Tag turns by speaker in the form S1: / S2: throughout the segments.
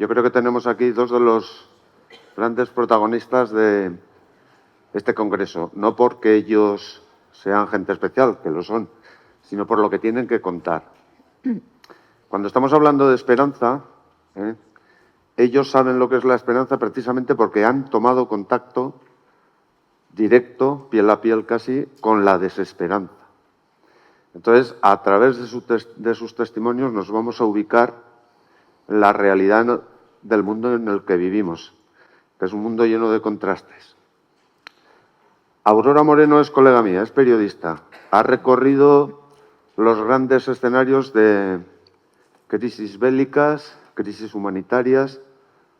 S1: yo creo que tenemos aquí dos de los grandes protagonistas de este congreso. No porque ellos sean gente especial, que lo son, sino por lo que tienen que contar. Cuando estamos hablando de esperanza, ellos saben lo que es la esperanza precisamente porque han tomado contacto directo, piel a piel casi, con la desesperanza. Entonces, a través de sus testimonios nos vamos a ubicar en la realidad del mundo en el que vivimos, que es un mundo lleno de contrastes. Aurora Moreno es colega mía, es periodista. Ha recorrido los grandes escenarios de crisis bélicas, crisis humanitarias,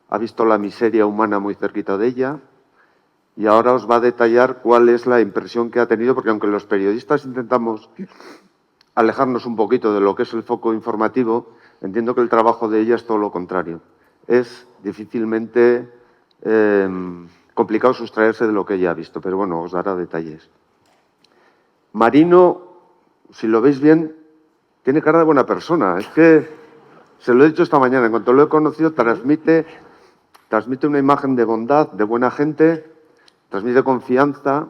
S1: ha visto la miseria humana muy cerquita de ella y ahora os va a detallar cuál es la impresión que ha tenido, porque aunque los periodistas intentamos alejarnos un poquito de lo que es el foco informativo, entiendo que el trabajo de ella es todo lo contrario. Es difícilmente complicado sustraerse de lo que ella ha visto, pero bueno, os dará detalles. Marino, si lo veis bien, tiene cara de buena persona. Es que, se lo he dicho esta mañana, en cuanto lo he conocido, transmite una imagen de bondad, de buena gente, transmite confianza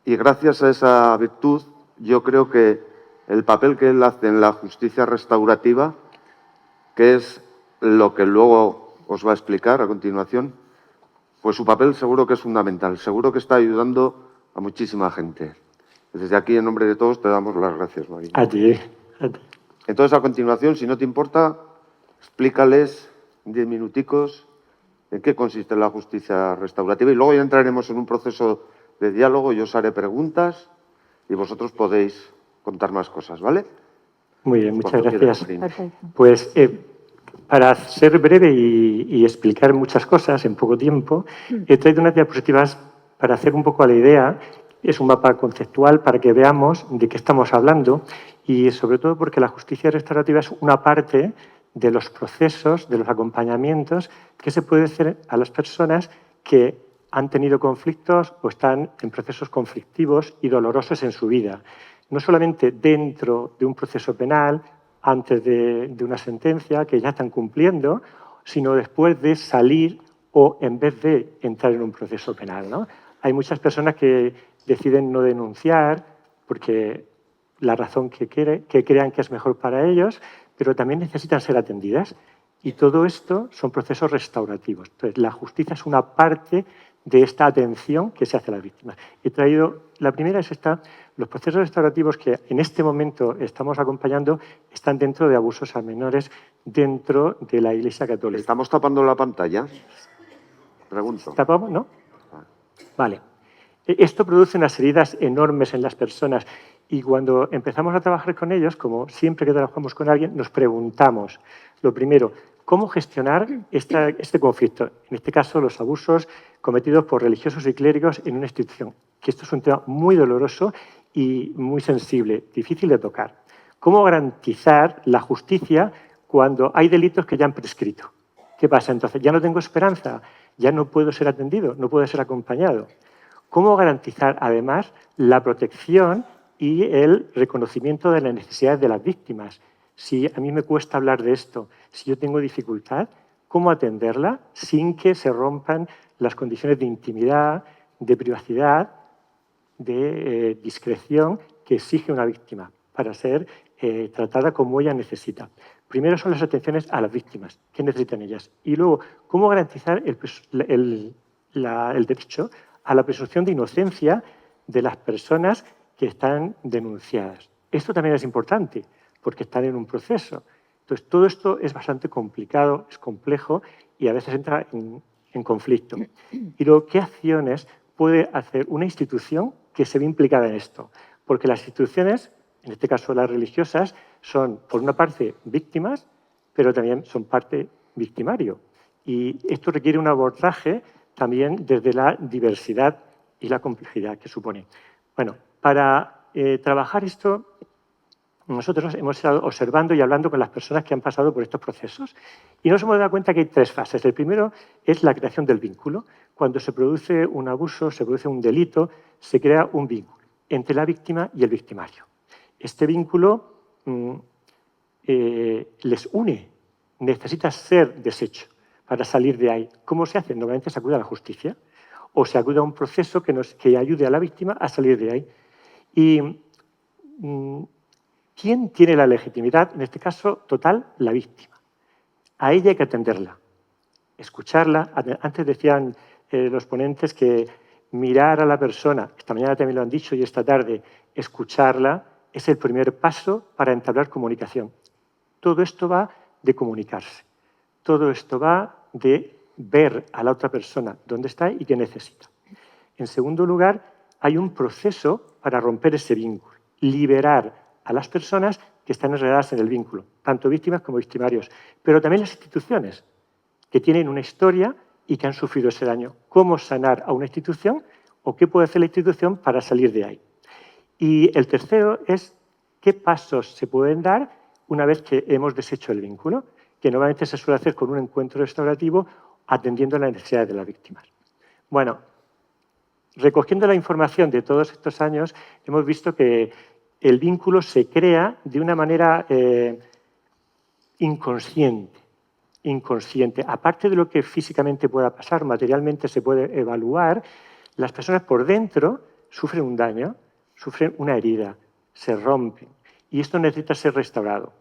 S1: y gracias a esa virtud yo creo que el papel que él hace en la justicia restaurativa, que es lo que luego os va a explicar a continuación, pues su papel seguro que es fundamental, seguro que está ayudando a muchísima gente. Desde aquí, en nombre de todos, te damos las gracias, Marino.
S2: A ti.
S1: Entonces, a continuación, si no te importa, explícales en 10 minuticos en qué consiste la justicia restaurativa y luego ya entraremos en un proceso de diálogo, yo os haré preguntas y vosotros podéis contar más cosas, ¿vale?
S2: Muy bien, muchas gracias.
S3: Perfecto.
S2: Pues para ser breve y explicar muchas cosas en poco tiempo, he traído unas diapositivas para hacer un poco la idea. Es un mapa conceptual para que veamos de qué estamos hablando y sobre todo porque la justicia restaurativa es una parte de los procesos, de los acompañamientos que se puede hacer a las personas que han tenido conflictos o están en procesos conflictivos y dolorosos en su vida. No solamente dentro de un proceso penal, antes de una sentencia que ya están cumpliendo, sino después de salir o en vez de entrar en un proceso penal, ¿no? Hay muchas personas que deciden no denunciar porque la razón que crean que es mejor para ellos, pero también necesitan ser atendidas. Y todo esto son procesos restaurativos. Entonces, la justicia es una parte de esta atención que se hace a las víctimas. He traído, la primera es esta, los procesos restaurativos que en este momento estamos acompañando están dentro de abusos a menores dentro de la Iglesia Católica.
S1: ¿Estamos tapando la pantalla? Pregunto.
S2: ¿Tapamos? ¿No? Vale. Esto produce unas heridas enormes en las personas y cuando empezamos a trabajar con ellos, como siempre que trabajamos con alguien, nos preguntamos, lo primero, ¿cómo gestionar este conflicto? En este caso, los abusos cometidos por religiosos y clérigos en una institución, que esto es un tema muy doloroso y muy sensible, difícil de tocar. ¿Cómo garantizar la justicia cuando hay delitos que ya han prescrito? ¿Qué pasa? Entonces, ya no tengo esperanza, ya no puedo ser atendido, no puedo ser acompañado. ¿Cómo garantizar, además, la protección y el reconocimiento de las necesidades de las víctimas? Si a mí me cuesta hablar de esto, si yo tengo dificultad, ¿cómo atenderla sin que se rompan las condiciones de intimidad, de privacidad, de discreción que exige una víctima para ser tratada como ella necesita? Primero son las atenciones a las víctimas, ¿qué necesitan ellas? Y luego, ¿cómo garantizar el derecho a la presunción de inocencia de las personas que están denunciadas? Esto también es importante, porque están en un proceso. Entonces, todo esto es bastante complicado, es complejo y a veces entra en conflicto. Y luego, ¿qué acciones puede hacer una institución que se ve implicada en esto? Porque las instituciones, en este caso las religiosas, son, por una parte, víctimas, pero también son parte victimario. Y esto requiere un abordaje también desde la diversidad y la complejidad que supone. Bueno, para trabajar esto, nosotros hemos estado observando y hablando con las personas que han pasado por estos procesos y nos hemos dado cuenta que hay tres fases. El primero es la creación del vínculo. Cuando se produce un abuso, se produce un delito, se crea un vínculo entre la víctima y el victimario. Este vínculo les une, necesita ser deshecho. para salir de ahí. ¿Cómo se hace? Normalmente se acude a la justicia o se acude a un proceso que ayude a la víctima a salir de ahí. Y ¿quién tiene la legitimidad? En este caso, total, la víctima. A ella hay que atenderla, escucharla. Antes decían los ponentes que mirar a la persona, esta mañana también lo han dicho y esta tarde, escucharla es el primer paso para entablar comunicación. Todo esto va de comunicarse. Todo esto va de ver a la otra persona dónde está y qué necesita. En segundo lugar, hay un proceso para romper ese vínculo, liberar a las personas que están enredadas en el vínculo, tanto víctimas como victimarios, pero también las instituciones, que tienen una historia y que han sufrido ese daño. ¿Cómo sanar a una institución o qué puede hacer la institución para salir de ahí? Y el tercero es qué pasos se pueden dar una vez que hemos deshecho el vínculo, que normalmente se suele hacer con un encuentro restaurativo atendiendo a las necesidades de las víctimas. Bueno, recogiendo la información de todos estos años, hemos visto que el vínculo se crea de una manera inconsciente. Aparte de lo que físicamente pueda pasar, materialmente se puede evaluar, las personas por dentro sufren un daño, sufren una herida, se rompen y esto necesita ser restaurado.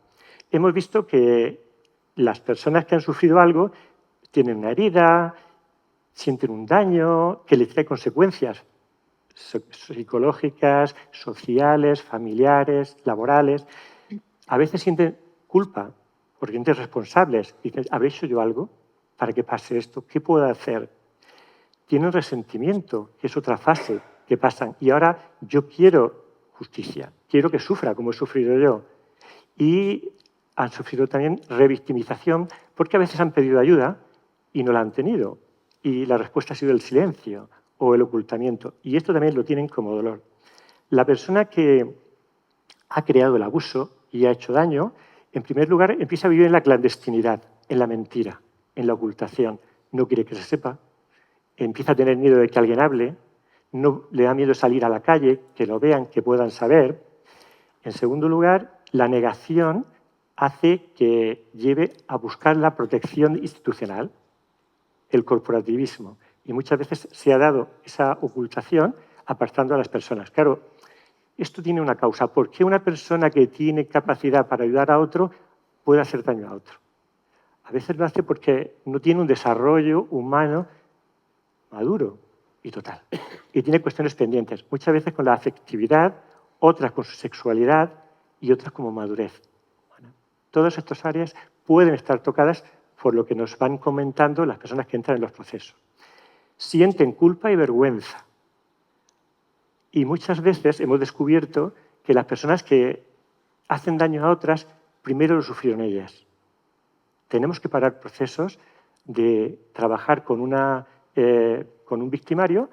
S2: Hemos visto que las personas que han sufrido algo tienen una herida, sienten un daño que les trae consecuencias psicológicas, sociales, familiares, laborales. A veces sienten culpa porque sienten responsables. Dicen, ¿habré hecho yo algo para que pase esto? ¿Qué puedo hacer? Tienen resentimiento, que es otra fase que pasan. Y ahora yo quiero justicia, quiero que sufra como he sufrido yo. Y han sufrido también revictimización porque a veces han pedido ayuda y no la han tenido. Y la respuesta ha sido el silencio o el ocultamiento. Y esto también lo tienen como dolor. La persona que ha creado el abuso y ha hecho daño, en primer lugar empieza a vivir en la clandestinidad, en la mentira, en la ocultación. No quiere que se sepa, empieza a tener miedo de que alguien hable, no le da miedo salir a la calle, que lo vean, que puedan saber. En segundo lugar, la negación hace que lleve a buscar la protección institucional, el corporativismo. Y muchas veces se ha dado esa ocultación apartando a las personas. Claro, esto tiene una causa. ¿Por qué una persona que tiene capacidad para ayudar a otro puede hacer daño a otro? A veces lo hace porque no tiene un desarrollo humano maduro y total. Y tiene cuestiones pendientes, muchas veces con la afectividad, otras con su sexualidad y otras como madurez. Bueno, todas estas áreas pueden estar tocadas por lo que nos van comentando las personas que entran en los procesos. Sienten culpa y vergüenza. Y muchas veces hemos descubierto que las personas que hacen daño a otras, primero lo sufrieron ellas. Tenemos que parar procesos de trabajar con un victimario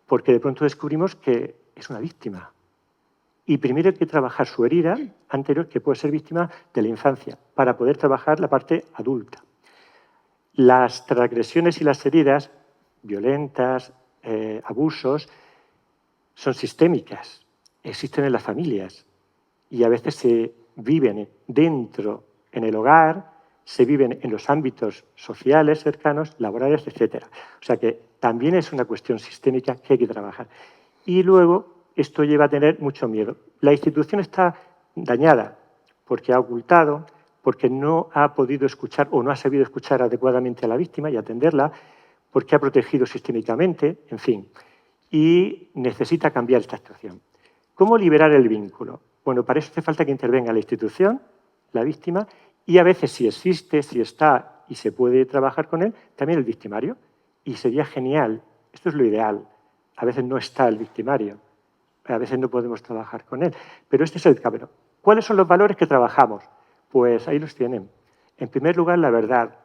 S2: porque de pronto descubrimos que es una víctima. Y primero hay que trabajar su herida anterior, que puede ser víctima de la infancia, para poder trabajar la parte adulta. Las transgresiones y las heridas violentas, abusos, son sistémicas, existen en las familias y a veces se viven dentro, en el hogar, se viven en los ámbitos sociales cercanos, laborales, etc. O sea que también es una cuestión sistémica que hay que trabajar. Y luego esto lleva a tener mucho miedo. La institución está dañada porque ha ocultado, porque no ha podido escuchar o no ha sabido escuchar adecuadamente a la víctima y atenderla, porque ha protegido sistémicamente, en fin. Y necesita cambiar esta situación. ¿Cómo liberar el vínculo? Bueno, para eso hace falta que intervenga la institución, la víctima, y a veces si existe, si está y se puede trabajar con él, también el victimario. Y sería genial, esto es lo ideal. A veces no está el victimario, a veces no podemos trabajar con él, pero este es el camino. ¿Cuáles son los valores que trabajamos? Pues ahí los tienen. En primer lugar, la verdad.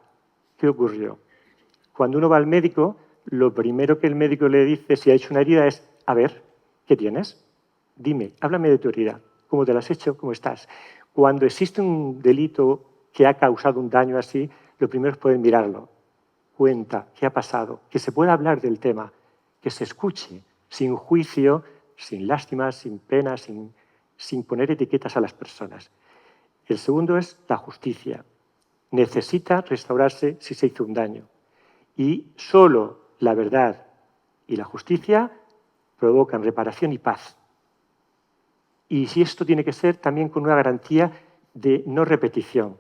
S2: ¿Qué ocurrió? Cuando uno va al médico, lo primero que el médico le dice si ha hecho una herida es, a ver, ¿qué tienes? Dime, háblame de tu herida. ¿Cómo te la has hecho? ¿Cómo estás? Cuando existe un delito que ha causado un daño así, lo primero es poder mirarlo. Cuenta, ¿qué ha pasado? Que se pueda hablar del tema, que se escuche, sin juicio, sin lástima, sin pena, sin poner etiquetas a las personas. El segundo es la justicia. Necesita restaurarse si se hizo un daño. Y solo la verdad y la justicia provocan reparación y paz. Y si esto tiene que ser también con una garantía de no repetición.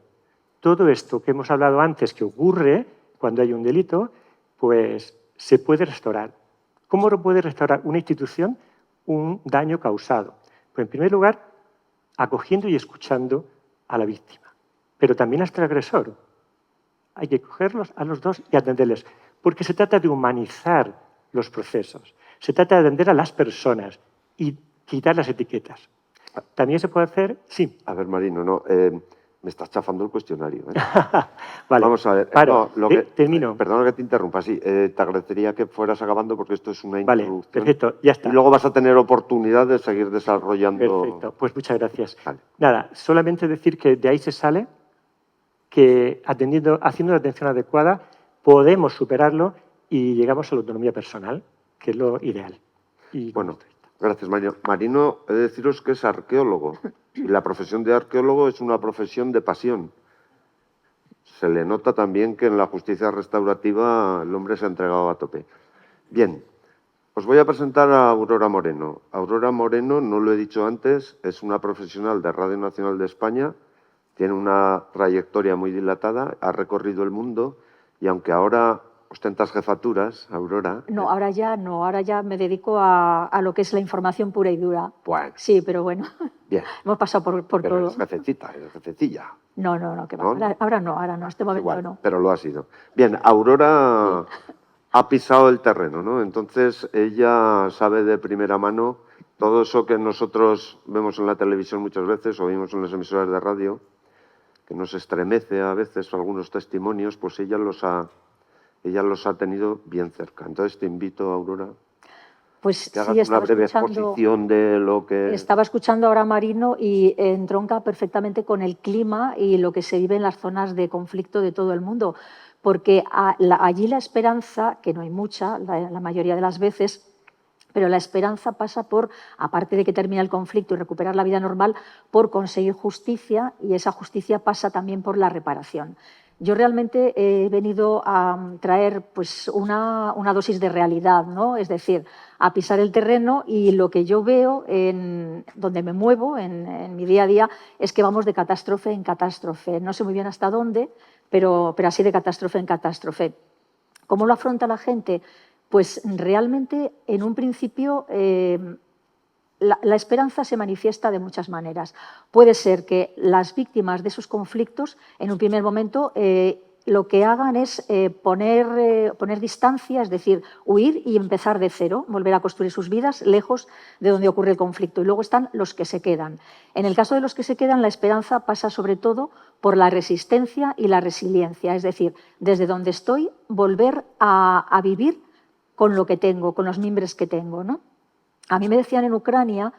S2: Todo esto que hemos hablado antes que ocurre cuando hay un delito, pues se puede restaurar. ¿Cómo puede restaurar una institución un daño causado? Pues en primer lugar, acogiendo y escuchando a la víctima, pero también hasta el agresor. Hay que cogerlos a los dos y atenderles, porque se trata de humanizar los procesos, se trata de atender a las personas y quitar las etiquetas. También se puede hacer, sí.
S1: A ver, Marino, no, me estás chafando el cuestionario.
S2: Vale.
S1: Vamos a ver.
S2: Paro,
S1: No,
S2: termino.
S1: Perdona que te interrumpa, sí. Te agradecería que fueras acabando porque esto es una introducción.
S2: Vale, perfecto, ya está.
S1: Y luego vas a tener oportunidad de seguir desarrollando.
S2: Perfecto, pues muchas gracias.
S1: Vale.
S2: Nada, solamente decir que de ahí se sale que haciendo la atención adecuada podemos superarlo y llegamos a la autonomía personal, que es lo ideal. Y
S1: bueno, gracias, Marino. Marino, he de deciros que es arqueólogo y la profesión de arqueólogo es una profesión de pasión. Se le nota también que en la justicia restaurativa el hombre se ha entregado a tope. Bien, os voy a presentar a Aurora Moreno. Aurora Moreno, no lo he dicho antes, es una profesional de Radio Nacional de España, tiene una trayectoria muy dilatada, ha recorrido el mundo y aunque ahora ostentas jefaturas, Aurora...
S3: No, ahora ya no, ahora ya me dedico a lo que es la información pura y dura.
S1: Bueno.
S3: Sí, pero bueno,
S1: bien.
S3: Hemos pasado por
S1: pero
S3: todo.
S1: Es jefecilla.
S3: No, que va.
S1: ¿No?
S3: Ahora no, este momento
S1: igual,
S3: no.
S1: Pero lo ha sido. Bien, Aurora ha pisado el terreno, ¿no? Entonces ella sabe de primera mano todo eso que nosotros vemos en la televisión muchas veces o vimos en las emisoras de radio, que nos estremece a veces algunos testimonios, pues ella los ha tenido bien cerca. Entonces te invito, Aurora,
S3: pues
S1: que hagas una breve exposición de lo que...
S3: Estaba escuchando ahora a Marino y entronca perfectamente con el clima y lo que se vive en las zonas de conflicto de todo el mundo, porque allí la esperanza, que no hay mucha, la mayoría de las veces, pero la esperanza pasa por, aparte de que termine el conflicto y recuperar la vida normal, por conseguir justicia, y esa justicia pasa también por la reparación. Yo realmente he venido a traer pues, una dosis de realidad, ¿no? Es decir, a pisar el terreno, y lo que yo veo donde me muevo en mi día a día es que vamos de catástrofe en catástrofe. No sé muy bien hasta dónde, pero así de catástrofe en catástrofe. ¿Cómo lo afronta la gente? Pues realmente, en un principio, la esperanza se manifiesta de muchas maneras. Puede ser que las víctimas de esos conflictos, en un primer momento, lo que hagan es poner distancia, es decir, huir y empezar de cero, volver a construir sus vidas lejos de donde ocurre el conflicto. Y luego están los que se quedan. En el caso de los que se quedan, la esperanza pasa sobre todo por la resistencia y la resiliencia, es decir, desde donde estoy, volver a vivir con lo que tengo, con los mimbres que tengo, ¿no? A mí me decían en Ucrania,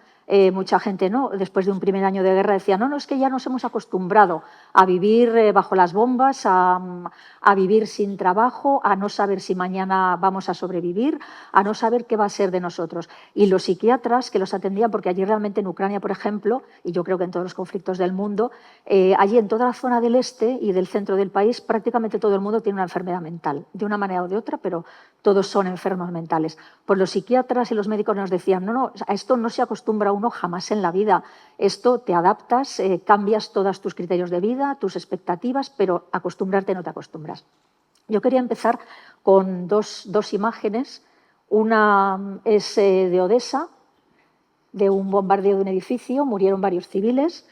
S3: mucha gente, ¿no? Después de un primer año de guerra, decían, no, es que ya nos hemos acostumbrado a vivir bajo las bombas, a vivir sin trabajo, a no saber si mañana vamos a sobrevivir, a no saber qué va a ser de nosotros. Y los psiquiatras que los atendían, porque allí realmente en Ucrania, por ejemplo, y yo creo que en todos los conflictos del mundo, allí en toda la zona del este y del centro del país, prácticamente todo el mundo tiene una enfermedad mental, de una manera o de otra, pero todos son enfermos mentales. Pues los psiquiatras y los médicos nos decían, no, a esto no se acostumbra uno jamás en la vida. Esto te adaptas, cambias todos tus criterios de vida, tus expectativas, pero acostumbrarte no te acostumbras. Yo quería empezar con dos imágenes. Una es de Odessa, de un bombardeo de un edificio, murieron varios civiles,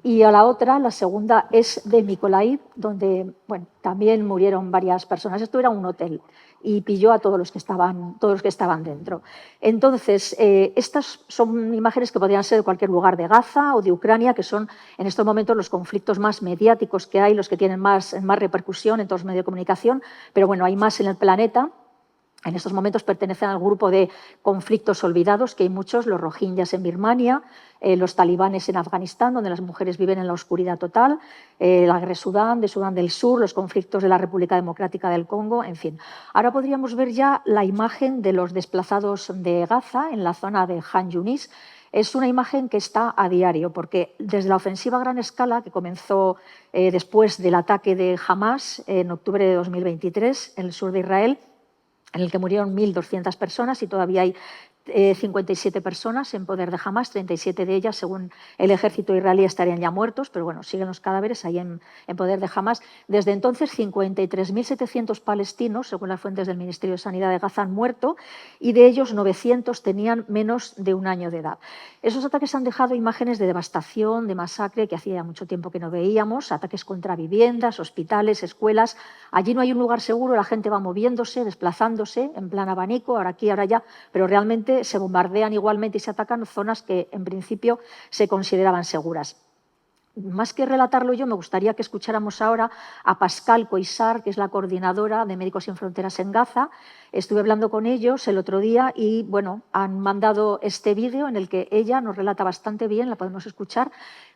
S3: y a la otra, la segunda, es de Mykolaiv, donde bueno, también murieron varias personas. Esto era un hotel y pilló a todos los que estaban dentro. Entonces, estas son imágenes que podrían ser de cualquier lugar de Gaza o de Ucrania, que son en estos momentos los conflictos más mediáticos que hay, los que tienen más repercusión en todos los medios de comunicación, pero bueno, hay más en el planeta. En estos momentos pertenecen al grupo de conflictos olvidados, que hay muchos, los rohingyas en Birmania, los talibanes en Afganistán, donde las mujeres viven en la oscuridad total, la guerra de Sudán del Sur, los conflictos de la República Democrática del Congo, en fin. Ahora podríamos ver ya la imagen de los desplazados de Gaza, en la zona de Han Yunis. es una imagen que está a diario, porque desde la ofensiva a gran escala, que comenzó después del ataque de Hamás en octubre de 2023 en el sur de Israel, en el que murieron 1.200 personas y todavía hay 57 personas en poder de Hamás, 37 de ellas, según el ejército israelí, estarían ya muertos, pero bueno, siguen los cadáveres ahí en poder de Hamás. Desde entonces, 53.700 palestinos, según las fuentes del Ministerio de Sanidad de Gaza, han muerto y de ellos 900 tenían menos de un año de edad. Esos ataques han dejado imágenes de devastación, de masacre, que hacía mucho tiempo que no veíamos, ataques contra viviendas, hospitales, escuelas. Allí no hay un lugar seguro, la gente va moviéndose, desplazándose en plan abanico, ahora aquí, ahora allá, pero realmente se bombardean igualmente y se atacan zonas que en principio se consideraban seguras. Más que relatarlo yo, me gustaría que escucháramos ahora a Pascal Coissart, que es la coordinadora de Médicos Sin Fronteras en Gaza. Estuve hablando con ellos el otro día y bueno, han mandado este vídeo en el que ella nos relata bastante bien, la podemos escuchar,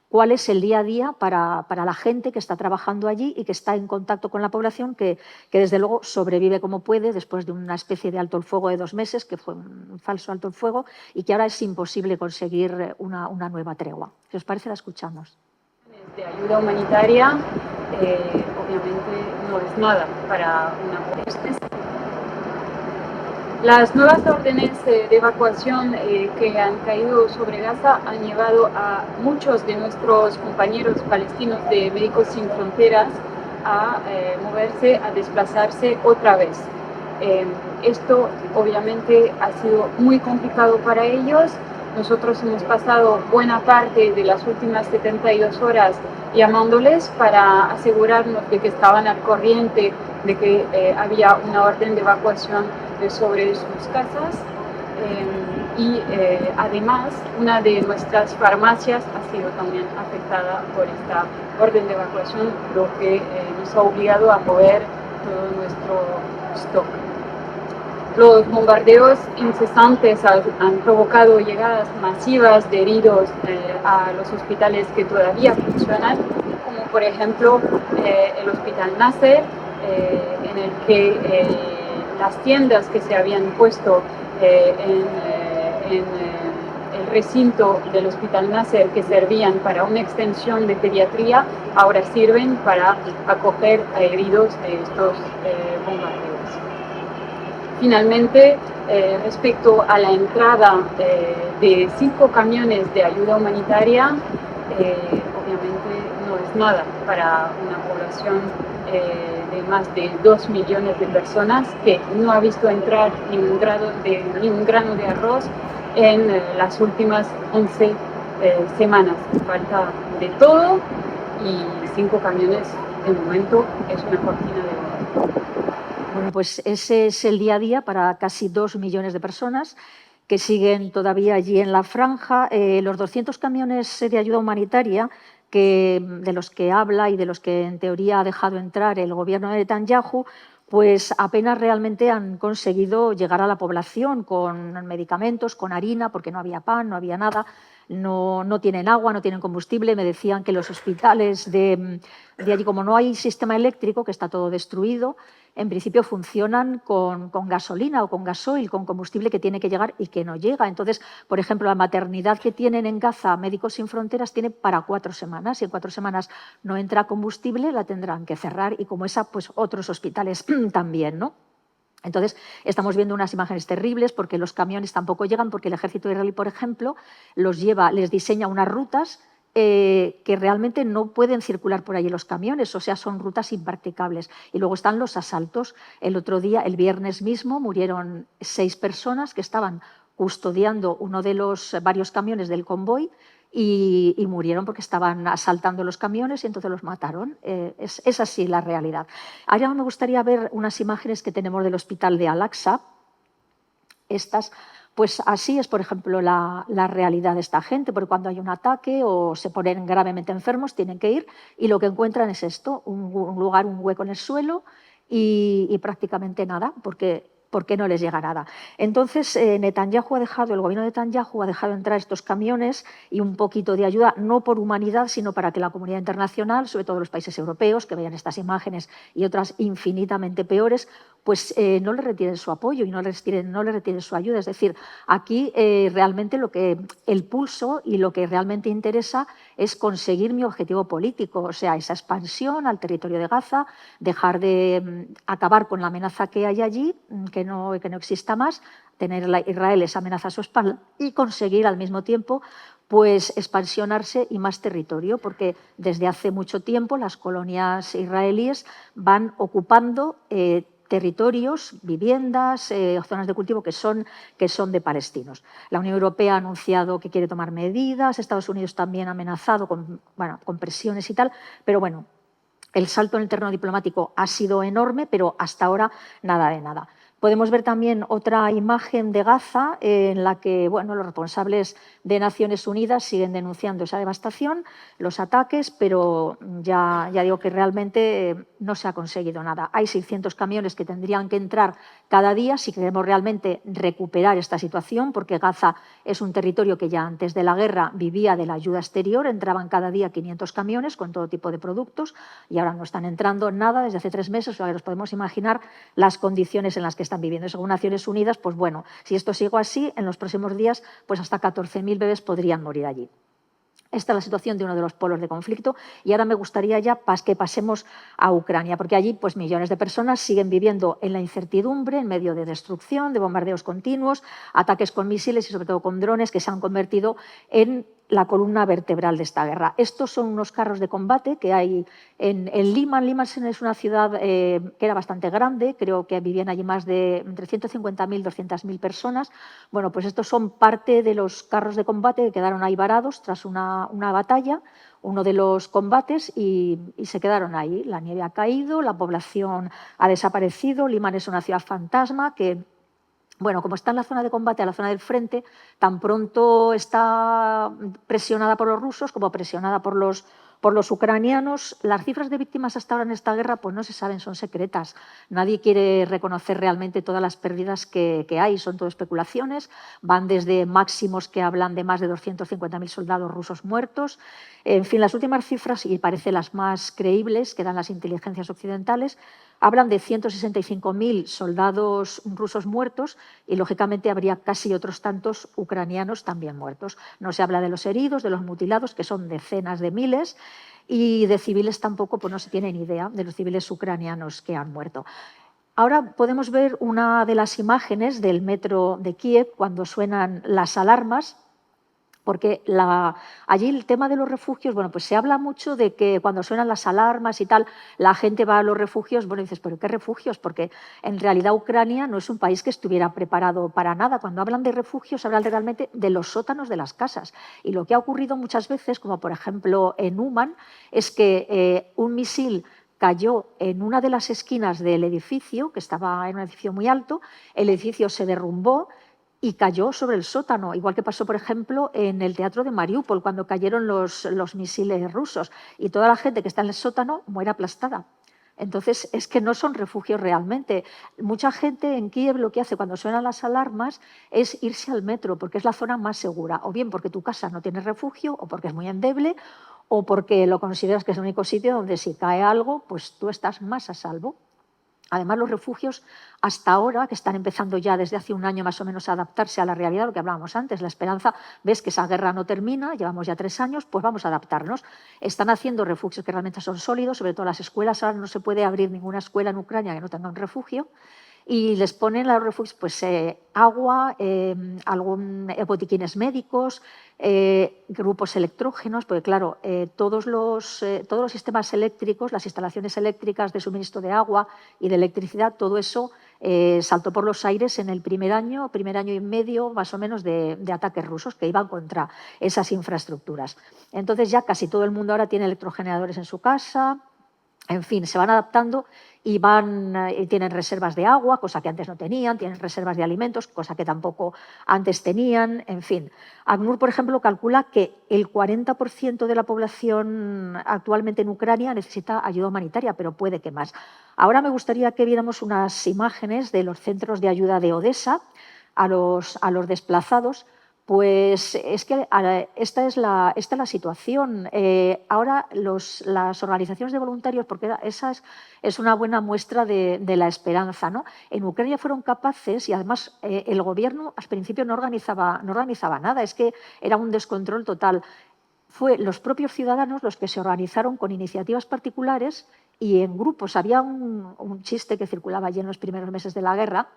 S3: cuál es el día a día para la gente que está trabajando allí y que está en contacto con la población, que desde luego sobrevive como puede después de una especie de alto el fuego de 2 meses, que fue un falso alto el fuego, y que ahora es imposible conseguir una nueva tregua. Si os parece, la escuchamos.
S4: De ayuda humanitaria, obviamente no es nada para una población. Las nuevas órdenes de evacuación que han caído sobre Gaza han llevado a muchos de nuestros compañeros palestinos de Médicos Sin Fronteras a moverse, a desplazarse otra vez. Esto obviamente ha sido muy complicado para ellos. Nosotros hemos pasado buena parte de las últimas 72 horas llamándoles para asegurarnos de que estaban al corriente de que había una orden de evacuación sobre sus casas. Además, una de nuestras farmacias ha sido también afectada por esta orden de evacuación, lo que nos ha obligado a mover todo nuestro stock. Los bombardeos incesantes han provocado llegadas masivas de heridos a los hospitales que todavía funcionan, como por ejemplo el Hospital Nasser, en el que las tiendas que se habían puesto en el recinto del Hospital Nasser, que servían para una extensión de pediatría, ahora sirven para acoger a heridos de estos bombardeos. Finalmente, respecto a la entrada de 5 camiones de ayuda humanitaria, obviamente no es nada para una población de más de 2 millones de personas que no ha visto entrar ni un grano de arroz en las últimas 11 semanas. Falta de todo y 5 camiones de momento es una cortina de humo.
S3: Bueno, pues ese es el día a día para casi 2 millones de personas que siguen todavía allí en la franja. Los 200 camiones de ayuda humanitaria de los que habla y de los que en teoría ha dejado entrar el gobierno de Netanyahu, pues apenas realmente han conseguido llegar a la población con medicamentos, con harina, porque no había pan, no había nada. No tienen agua, no tienen combustible. Me decían que los hospitales de allí, como no hay sistema eléctrico, que está todo destruido, en principio funcionan con gasolina o con gasoil, con combustible que tiene que llegar y que no llega. Entonces, por ejemplo, la maternidad que tienen en Gaza Médicos Sin Fronteras tiene para 4 semanas. Si en 4 semanas no entra combustible, la tendrán que cerrar, y como esa, pues otros hospitales también, ¿no? Entonces, estamos viendo unas imágenes terribles porque los camiones tampoco llegan, porque el ejército israelí, por ejemplo, les diseña unas rutas que realmente no pueden circular por allí los camiones, o sea, son rutas impracticables. Y luego están los asaltos. El otro día, el viernes mismo, murieron 6 personas que estaban custodiando uno de los varios camiones del convoy y murieron porque estaban asaltando los camiones y entonces los mataron. Es así la realidad. Ahora me gustaría ver unas imágenes que tenemos del hospital de Al-Aqsa. Estas, pues así es, por ejemplo, la realidad de esta gente, porque cuando hay un ataque o se ponen gravemente enfermos tienen que ir y lo que encuentran es esto, un lugar, un hueco en el suelo y prácticamente nada, porque ¿Por qué no les llega nada? Entonces, el gobierno de Netanyahu ha dejado entrar estos camiones y un poquito de ayuda, no por humanidad, sino para que la comunidad internacional, sobre todo los países europeos, que vean estas imágenes y otras infinitamente peores, pues no le retiren su apoyo y no le retiren su ayuda. Es decir, aquí realmente el pulso y lo que realmente interesa es conseguir mi objetivo político, o sea, esa expansión al territorio de Gaza, dejar de acabar con la amenaza que hay allí, que no exista más, tener Israel esa amenaza a su espalda y conseguir al mismo tiempo pues expansionarse y más territorio, porque desde hace mucho tiempo las colonias israelíes van ocupando territorios, viviendas, zonas de cultivo que son de palestinos. La Unión Europea ha anunciado que quiere tomar medidas, Estados Unidos también ha amenazado con presiones y tal, pero bueno, el salto en el terreno diplomático ha sido enorme, pero hasta ahora nada de nada. Podemos ver también otra imagen de Gaza en la que los responsables de Naciones Unidas siguen denunciando esa devastación, los ataques, pero ya digo que realmente no se ha conseguido nada. Hay 600 camiones que tendrían que entrar cada día si queremos realmente recuperar esta situación, porque Gaza es un territorio que ya antes de la guerra vivía de la ayuda exterior, entraban cada día 500 camiones con todo tipo de productos y ahora no están entrando nada desde hace 3 meses, o sea, nos podemos imaginar las condiciones en las que están viviendo. Según Naciones Unidas, pues bueno, si esto sigue así, en los próximos días, pues hasta 14.000 bebés podrían morir allí. Esta es la situación de uno de los polos de conflicto y ahora me gustaría ya que pasemos a Ucrania, porque allí pues millones de personas siguen viviendo en la incertidumbre, en medio de destrucción, de bombardeos continuos, ataques con misiles y sobre todo con drones que se han convertido en la columna vertebral de esta guerra. Estos son unos carros de combate que hay en Liman. Liman es una ciudad que era bastante grande, creo que vivían allí más de entre 150.000 y 200.000 personas. Bueno, pues estos son parte de los carros de combate que quedaron ahí varados tras una batalla, uno de los combates, y se quedaron ahí. La nieve ha caído, la población ha desaparecido. Liman es una ciudad fantasma que, como está en la zona de combate, a la zona del frente, tan pronto está presionada por los rusos como presionada por los ucranianos. Las cifras de víctimas hasta ahora en esta guerra pues no se saben, son secretas. Nadie quiere reconocer realmente todas las pérdidas que hay, son todo especulaciones. Van desde máximos que hablan de más de 250.000 soldados rusos muertos. En fin, las últimas cifras, y parece las más creíbles que dan las inteligencias occidentales, hablan de 165.000 soldados rusos muertos y, lógicamente, habría casi otros tantos ucranianos también muertos. No se habla de los heridos, de los mutilados, que son decenas de miles, y de civiles tampoco, pues no se tiene ni idea de los civiles ucranianos que han muerto. Ahora podemos ver una de las imágenes del metro de Kiev cuando suenan las alarmas, porque allí el tema de los refugios, pues se habla mucho de que cuando suenan las alarmas y tal, la gente va a los refugios. Dices, ¿pero qué refugios? Porque en realidad Ucrania no es un país que estuviera preparado para nada. Cuando hablan de refugios, hablan realmente de los sótanos de las casas. Y lo que ha ocurrido muchas veces, como por ejemplo en Uman, es que un misil cayó en una de las esquinas del edificio, que estaba en un edificio muy alto, el edificio se derrumbó y cayó sobre el sótano, igual que pasó, por ejemplo, en el teatro de Mariupol, cuando cayeron los misiles rusos, y toda la gente que está en el sótano muere aplastada. Entonces, es que no son refugios realmente. Mucha gente en Kiev lo que hace cuando suenan las alarmas es irse al metro, porque es la zona más segura, o bien porque tu casa no tiene refugio, o porque es muy endeble, o porque lo consideras que es el único sitio donde si cae algo, pues tú estás más a salvo. Además, los refugios, hasta ahora, que están empezando ya desde hace un año más o menos a adaptarse a la realidad, lo que hablábamos antes, la esperanza, ves que esa guerra no termina, llevamos ya 3 años, pues vamos a adaptarnos. Están haciendo refugios que realmente son sólidos, sobre todo las escuelas. Ahora no se puede abrir ninguna escuela en Ucrania que no tenga un refugio. Y les ponen a los refugios pues, agua, botiquines médicos, grupos electrógenos, porque claro, todos los sistemas eléctricos, las instalaciones eléctricas de suministro de agua y de electricidad, todo eso saltó por los aires en el primer año y medio más o menos de ataques rusos que iban contra esas infraestructuras. Entonces ya casi todo el mundo ahora tiene electrogeneradores en su casa. En fin, se van adaptando y tienen reservas de agua, cosa que antes no tenían, tienen reservas de alimentos, cosa que tampoco antes tenían, en fin. ACNUR, por ejemplo, calcula que el 40% de la población actualmente en Ucrania necesita ayuda humanitaria, pero puede que más. Ahora me gustaría que viéramos unas imágenes de los centros de ayuda de Odessa a los desplazados. Pues es que esta es la situación. Ahora las organizaciones de voluntarios, porque esa es una buena muestra de la esperanza, ¿no? En Ucrania fueron capaces, y además el gobierno al principio no organizaba nada, es que era un descontrol total. Fue los propios ciudadanos los que se organizaron con iniciativas particulares y en grupos. Había un chiste que circulaba allí en los primeros meses de la guerra,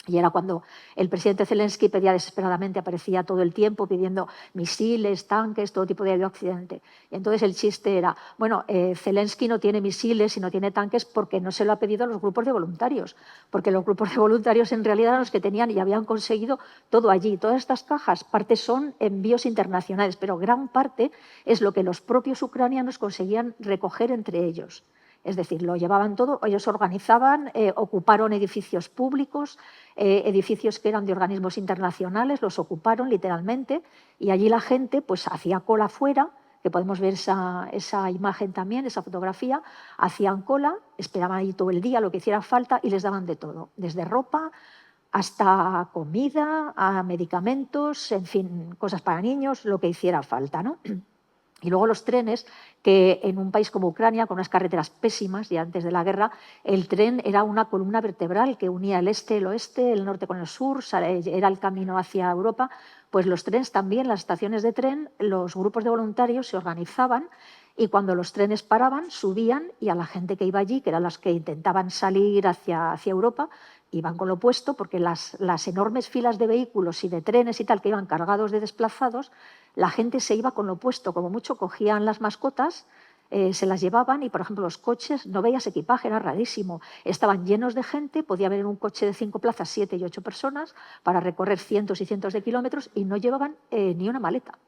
S3: y era cuando el presidente Zelensky pedía desesperadamente, aparecía todo el tiempo pidiendo misiles, tanques, todo tipo de ayuda a Occidente. Y entonces el chiste era, bueno, Zelensky no tiene misiles y no tiene tanques porque no se lo ha pedido a los grupos de voluntarios, porque los grupos de voluntarios en realidad eran los que tenían y habían conseguido todo allí. Todas estas cajas, parte son envíos internacionales, pero gran parte es lo que los propios ucranianos conseguían recoger entre ellos. Es decir, lo llevaban todo, ellos organizaban, ocuparon edificios públicos, edificios que eran de organismos internacionales, los ocuparon literalmente y allí la gente pues hacía cola fuera, que podemos ver esa imagen también, esa fotografía, hacían cola, esperaban ahí todo el día lo que hiciera falta y les daban de todo, desde ropa hasta comida, a medicamentos, en fin, cosas para niños, lo que hiciera falta, ¿no? Y luego los trenes, que en un país como Ucrania, con unas carreteras pésimas, ya antes de la guerra, el tren era una columna vertebral que unía el este, el oeste, el norte con el sur, era el camino hacia Europa. Pues los trenes también, las estaciones de tren, los grupos de voluntarios se organizaban y cuando los trenes paraban, subían y a la gente que iba allí, que eran las que intentaban salir hacia Europa, iban con lo opuesto, porque las enormes filas de vehículos y de trenes y tal que iban cargados de desplazados, la gente se iba con lo opuesto, como mucho cogían las mascotas, se las llevaban y, por ejemplo, los coches, no veías equipaje, era rarísimo. Estaban llenos de gente, podía haber en un coche de 5 plazas 7 y 8 personas para recorrer cientos y cientos de kilómetros y no llevaban ni una maleta.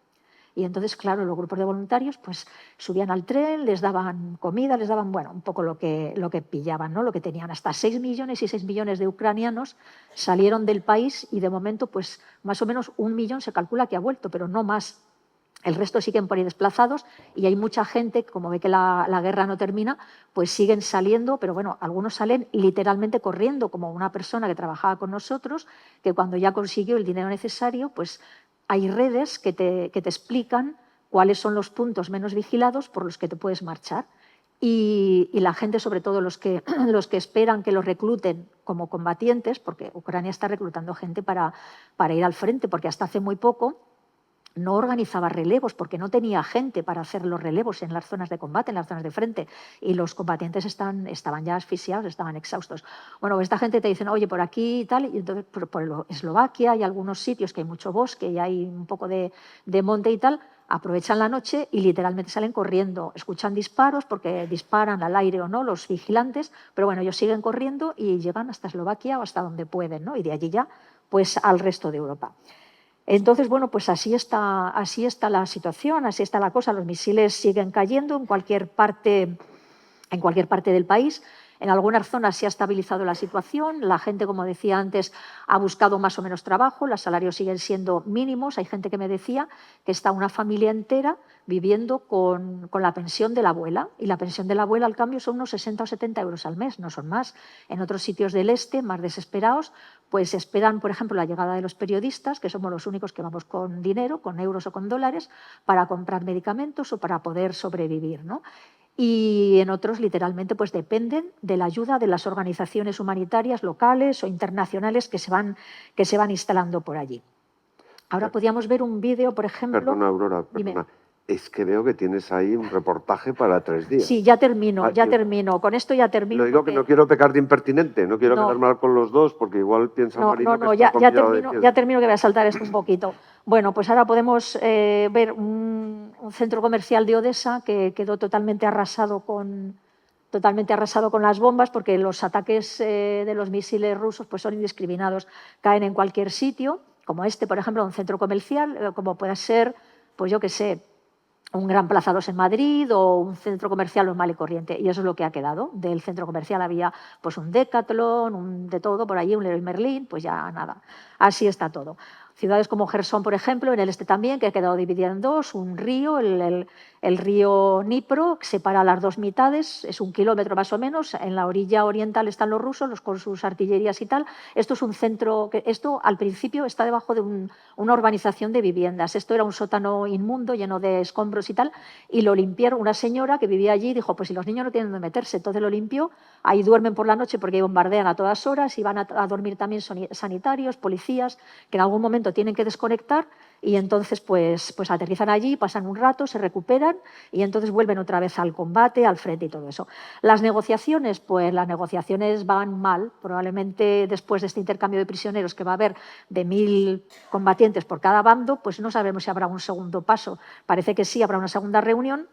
S3: Y entonces, claro, los grupos de voluntarios pues subían al tren, les daban comida, les daban, bueno, un poco lo que pillaban, ¿no? Lo que tenían. Hasta 6 millones y 6 millones de ucranianos salieron del país y de momento pues más o menos 1 millón se calcula que ha vuelto, pero no más. El resto siguen por ahí desplazados y hay mucha gente, como ve que la guerra no termina, pues siguen saliendo, pero bueno, algunos salen literalmente corriendo, como una persona que trabajaba con nosotros, que cuando ya consiguió el dinero necesario, pues hay redes que te explican cuáles son los puntos menos vigilados por los que te puedes marchar. Y la gente, sobre todo los que esperan que los recluten como combatientes, porque Ucrania está reclutando gente para ir al frente, porque hasta hace muy poco no organizaba relevos porque no tenía gente para hacer los relevos en las zonas de combate, en las zonas de frente, y los combatientes estaban ya asfixiados, estaban exhaustos. Bueno, esta gente te dice, oye, por aquí y tal, y entonces por Eslovaquia hay algunos sitios que hay mucho bosque y hay un poco de monte y tal, aprovechan la noche y literalmente salen corriendo, escuchan disparos porque disparan al aire o no los vigilantes, pero bueno, ellos siguen corriendo y llegan hasta Eslovaquia o hasta donde pueden, ¿no? Y de allí ya pues al resto de Europa. Entonces, bueno, pues así está la situación, así está la cosa. Los misiles siguen cayendo en cualquier parte del país. En algunas zonas se ha estabilizado la situación. La gente, como decía antes, ha buscado más o menos trabajo. Los salarios siguen siendo mínimos. Hay gente que me decía que está una familia entera viviendo con la pensión de la abuela. Y la pensión de la abuela, al cambio, son unos 60 o 70 euros al mes, no son más. En otros sitios del este, más desesperados, pues esperan, por ejemplo, la llegada de los periodistas, que somos los únicos que vamos con dinero, con euros o con dólares, para comprar medicamentos o para poder sobrevivir, ¿no? Y en otros, literalmente, pues dependen de la ayuda de las organizaciones humanitarias locales o internacionales que se van instalando por allí. Ahora podíamos ver un vídeo, por ejemplo...
S1: Perdona, Aurora, perdona. Es que veo que tienes ahí un reportaje para 3 días.
S3: Sí, ya termino. Con esto ya termino.
S1: Lo digo que no quiero pecar de impertinente, no quiero quedar mal con los dos, porque igual piensa Marina que está
S3: ya termino, que voy a saltar esto un poquito. Bueno, pues ahora podemos ver un centro comercial de Odessa que quedó totalmente arrasado con las bombas, porque los ataques de los misiles rusos pues son indiscriminados, caen en cualquier sitio, como este, por ejemplo, un centro comercial, como pueda ser, pues yo qué sé, un Gran Plaza 2 en Madrid o un centro comercial normal y corriente. Y eso es lo que ha quedado. Del centro comercial había pues un Decathlon, de todo por allí, un Leroy Merlin, pues ya nada. Así está todo. Ciudades como Jersón, por ejemplo, en el este también, que ha quedado dividida en dos, un río, el río Dnipro, que separa las dos mitades, es 1 kilómetro más o menos, en la orilla oriental están los rusos, con sus artillerías y tal. Esto es un centro, esto al principio está debajo de una urbanización de viviendas. Esto era un sótano inmundo, lleno de escombros y tal, y lo limpiaron. Una señora que vivía allí dijo, pues si los niños no tienen dónde meterse, entonces lo limpió. Ahí duermen por la noche porque bombardean a todas horas y van a dormir también sanitarios, policías, que en algún momento tienen que desconectar y entonces pues aterrizan allí, pasan un rato, se recuperan y entonces vuelven otra vez al combate, al frente y todo eso. Las negociaciones, pues las negociaciones van mal. Probablemente después de este intercambio de prisioneros que va a haber de 1000 combatientes por cada bando, pues no sabemos si habrá un segundo paso. Parece que sí, habrá una segunda reunión,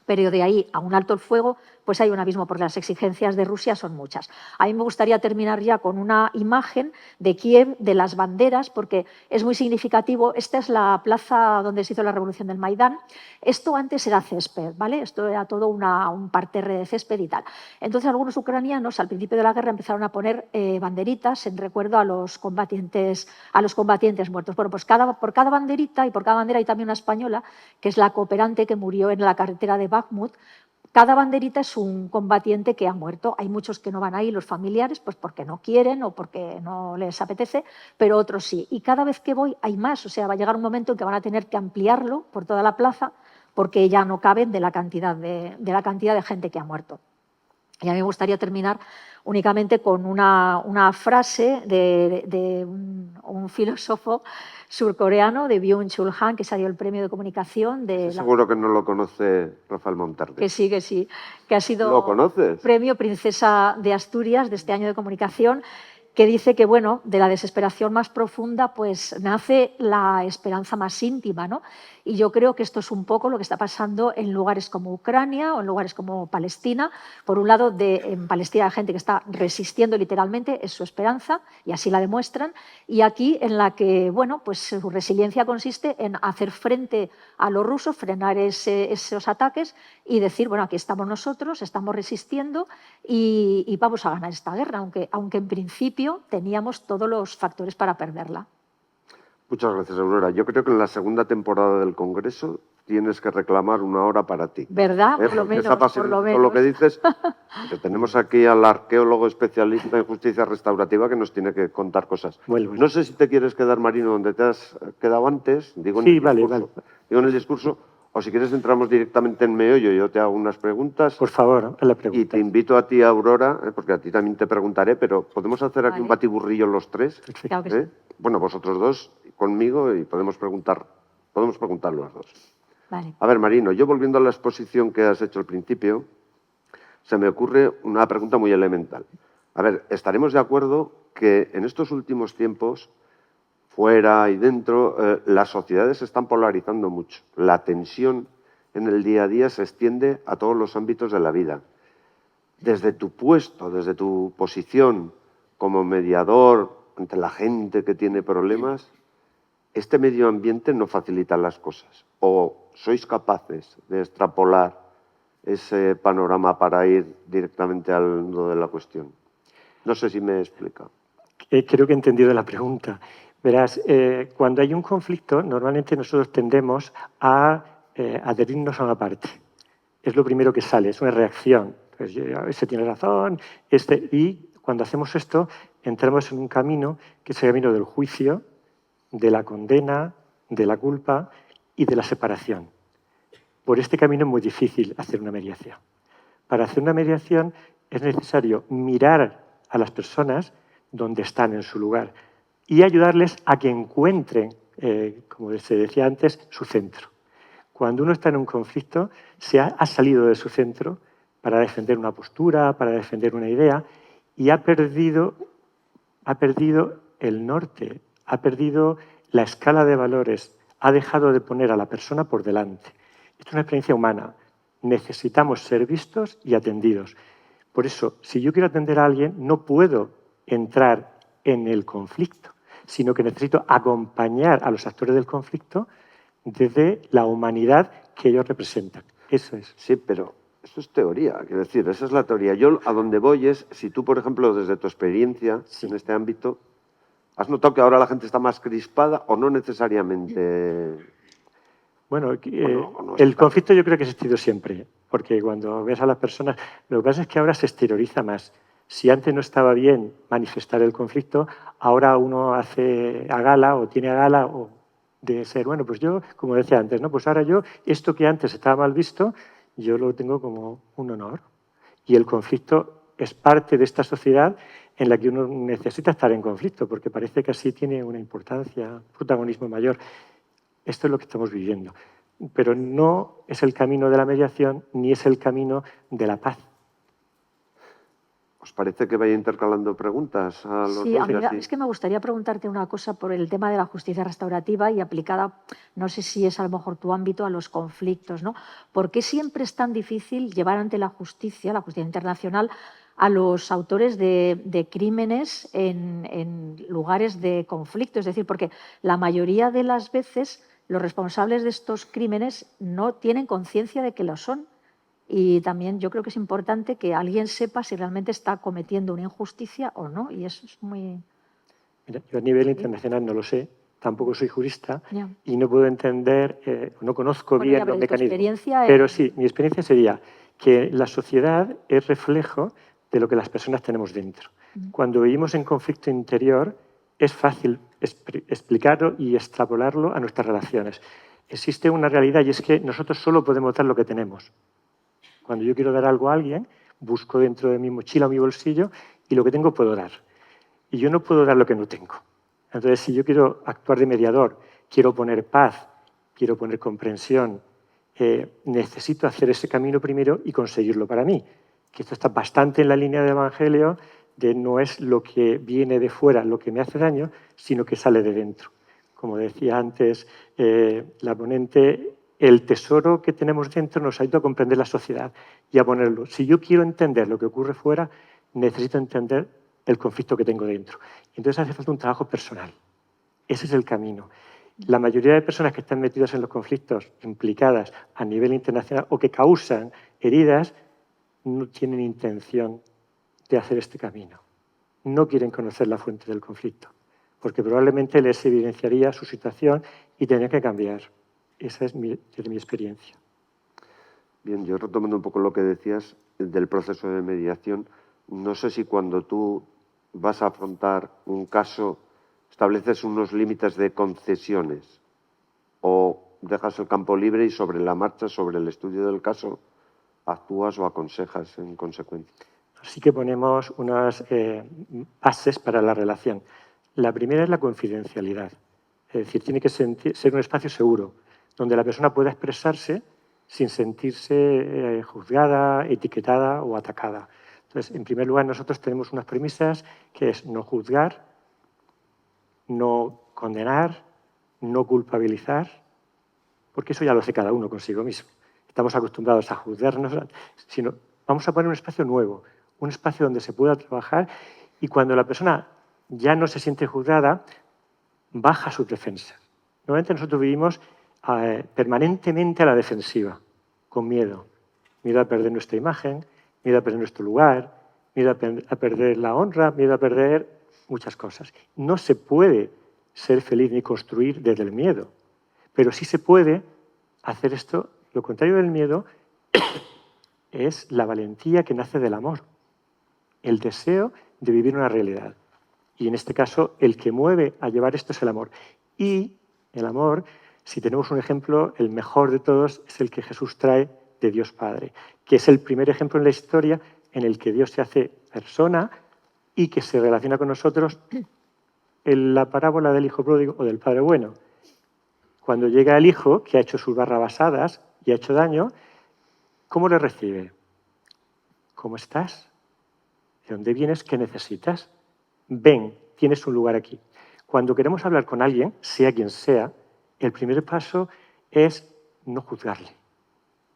S3: pero de ahí a un alto el fuego, pues hay un abismo porque las exigencias de Rusia son muchas. A mí me gustaría terminar ya con una imagen de Kiev, de las banderas, porque es muy significativo. Esta es la plaza donde se hizo la revolución del Maidán. Esto antes era césped, ¿vale? Esto era todo un parterre de césped y tal. Entonces algunos ucranianos al principio de la guerra empezaron a poner banderitas en recuerdo a los combatientes muertos. Bueno, pues por cada banderita y por cada bandera hay también una española, que es la cooperante que murió en la carretera de Bakhmut. Cada banderita es un combatiente que ha muerto. Hay muchos que no van ahí, los familiares, pues porque no quieren o porque no les apetece, pero otros sí. Y cada vez que voy hay más. O sea, va a llegar un momento en que van a tener que ampliarlo por toda la plaza porque ya no caben de la cantidad de gente que ha muerto. Y a mí me gustaría terminar únicamente con una frase de un filósofo surcoreano, de Byung-Chul Han, que salió el premio de comunicación de...
S1: Seguro que no lo conoce Rafael Monterde.
S3: Que sí, que ha sido
S1: ¿Lo conoces?
S3: premio Princesa de Asturias de este año de comunicación, que dice que, bueno, de la desesperación más profunda pues nace la esperanza más íntima, ¿no? Y yo creo que esto es un poco lo que está pasando en lugares como Ucrania o en lugares como Palestina. Por un lado, en Palestina hay gente que está resistiendo literalmente, es su esperanza, y así la demuestran, y aquí en la que, bueno, pues su resiliencia consiste en hacer frente a los rusos, frenar esos ataques y decir, bueno, aquí estamos nosotros, estamos resistiendo y vamos a ganar esta guerra, aunque en principio teníamos todos los factores para perderla.
S1: Muchas gracias, Aurora. Yo creo que en la segunda temporada del Congreso tienes que reclamar 1 hora para ti.
S3: ¿Verdad? Por lo menos.
S1: Por lo que dices, pero tenemos aquí al arqueólogo especialista en justicia restaurativa que nos tiene que contar cosas.
S2: Vuelvo.
S1: No sé si te quieres quedar, Marino, donde te has quedado antes, digo en el discurso, o si quieres entramos directamente en meollo, yo te hago unas preguntas.
S2: Por favor, la pregunta.
S1: Y te invito a ti, Aurora, porque a ti también te preguntaré, pero podemos hacer aquí un batiburrillo los tres.
S3: Claro que sí.
S1: Bueno, vosotros dos conmigo y podemos preguntar los dos.
S3: Vale.
S1: A ver, Marino, yo volviendo a la exposición que has hecho al principio, se me ocurre una pregunta muy elemental. A ver, estaremos de acuerdo que en estos últimos tiempos, fuera y dentro, las sociedades se están polarizando mucho. La tensión en el día a día se extiende a todos los ámbitos de la vida. Desde tu puesto, desde tu posición como mediador ante la gente que tiene problemas, este medio ambiente no facilita las cosas. ¿O sois capaces de extrapolar ese panorama para ir directamente al nudo de la cuestión? No sé si me explica.
S2: Creo que he entendido la pregunta. Verás, cuando hay un conflicto, normalmente nosotros tendemos a adherirnos a una parte. Es lo primero que sale, es una reacción. Pues, ese tiene razón, y cuando hacemos esto, entramos en un camino que es el camino del juicio, de la condena, de la culpa y de la separación. Por este camino es muy difícil hacer una mediación. Para hacer una mediación es necesario mirar a las personas donde están en su lugar y ayudarles a que encuentren, como se decía antes, su centro. Cuando uno está en un conflicto, ha salido de su centro para defender una postura, para defender una idea, y ha perdido el norte, ha perdido la escala de valores, ha dejado de poner a la persona por delante. Esto es una experiencia humana. Necesitamos ser vistos y atendidos. Por eso, si yo quiero atender a alguien, no puedo entrar en el conflicto, sino que necesito acompañar a los actores del conflicto desde la humanidad que ellos representan. Eso es.
S1: Sí, pero eso es teoría, quiero decir, esa es la teoría. Yo a donde voy es, si tú, por ejemplo, desde tu experiencia en este ámbito, ¿has notado que ahora la gente está más crispada o no necesariamente?
S2: Bueno,
S1: no
S2: el
S1: está.
S2: conflicto yo creo que ha existido siempre, porque cuando ves a las personas, lo que pasa es que ahora se exterioriza más. Si antes no estaba bien manifestar el conflicto, ahora uno hace a gala o tiene a gala o de ser, bueno, pues yo, como decía antes, ¿no? Pues ahora yo, esto que antes estaba mal visto, yo lo tengo como un honor. Y el conflicto es parte de esta sociedad en la que uno necesita estar en conflicto, porque parece que así tiene una importancia, un protagonismo mayor. Esto es lo que estamos viviendo. Pero no es el camino de la mediación ni es el camino de la paz.
S1: ¿Os parece que vaya intercalando preguntas a los
S3: Sí,
S1: dos?
S3: a mí
S1: Así?
S3: es que me gustaría preguntarte una cosa por el tema de la justicia restaurativa y aplicada, no sé si es a lo mejor tu ámbito, a los conflictos, ¿no? ¿Por qué siempre es tan difícil llevar ante la justicia internacional, a los autores de crímenes en lugares de conflicto? Es decir, porque la mayoría de las veces los responsables de estos crímenes no tienen conciencia de que lo son. Y también yo creo que es importante que alguien sepa si realmente está cometiendo una injusticia o no. Y eso es muy...
S2: Mira, yo a nivel internacional no lo sé, tampoco soy jurista
S3: Ya.
S2: y no puedo entender, no conozco
S3: Bueno,
S2: bien
S3: ya,
S2: los
S3: pero tu
S2: mecanismos.
S3: experiencia
S2: Pero sí, mi experiencia sería que la sociedad es reflejo de lo que las personas tenemos dentro. Cuando vivimos en conflicto interior, es fácil explicarlo y extrapolarlo a nuestras relaciones. Existe una realidad y es que nosotros solo podemos dar lo que tenemos. Cuando yo quiero dar algo a alguien, busco dentro de mi mochila o mi bolsillo y lo que tengo puedo dar. Y yo no puedo dar lo que no tengo. Entonces, si yo quiero actuar de mediador, quiero poner paz, quiero poner comprensión, necesito hacer ese camino primero y conseguirlo para mí. Que esto está bastante en la línea del Evangelio de no es lo que viene de fuera lo que me hace daño, sino que sale de dentro. Como decía antes la ponente, el tesoro que tenemos dentro nos ayuda a comprender la sociedad y a ponerlo. Si yo quiero entender lo que ocurre fuera, necesito entender el conflicto que tengo dentro. Entonces hace falta un trabajo personal. Ese es el camino. La mayoría de personas que están metidas en los conflictos implicadas a nivel internacional o que causan heridas no tienen intención de hacer este camino. No quieren conocer la fuente del conflicto, porque probablemente les evidenciaría su situación y tendrían que cambiar. Esa es mi experiencia.
S1: Bien, yo retomando un poco lo que decías del proceso de mediación, no sé si cuando tú vas a afrontar un caso estableces unos límites de concesiones o dejas el campo libre y sobre la marcha, sobre el estudio del caso, actúas o aconsejas en consecuencia.
S2: Sí que ponemos unas bases para la relación. La primera es la confidencialidad. Es decir, tiene que ser un espacio seguro, donde la persona pueda expresarse sin sentirse juzgada, etiquetada o atacada. Entonces, en primer lugar, nosotros tenemos unas premisas que es no juzgar, no condenar, no culpabilizar, porque eso ya lo hace cada uno consigo mismo. Estamos acostumbrados a juzgarnos, sino vamos a poner un espacio nuevo, un espacio donde se pueda trabajar y cuando la persona ya no se siente juzgada, baja sus defensas. Normalmente nosotros vivimos permanentemente a la defensiva, con miedo. Miedo a perder nuestra imagen, miedo a perder nuestro lugar, miedo a perder la honra, miedo a perder muchas cosas. No se puede ser feliz ni construir desde el miedo, pero sí se puede hacer esto. Lo contrario del miedo es la valentía que nace del amor, el deseo de vivir una realidad. Y en este caso, el que mueve a llevar esto es el amor. Y el amor, si tenemos un ejemplo, el mejor de todos es el que Jesús trae de Dios Padre, que es el primer ejemplo en la historia en el que Dios se hace persona y que se relaciona con nosotros en la parábola del hijo pródigo o del padre bueno. Cuando llega el hijo, que ha hecho sus barrabasadas y ha hecho daño, ¿cómo le recibe? ¿Cómo estás? ¿De dónde vienes? ¿Qué necesitas? Ven, tienes un lugar aquí. Cuando queremos hablar con alguien, sea quien sea, el primer paso es no juzgarle,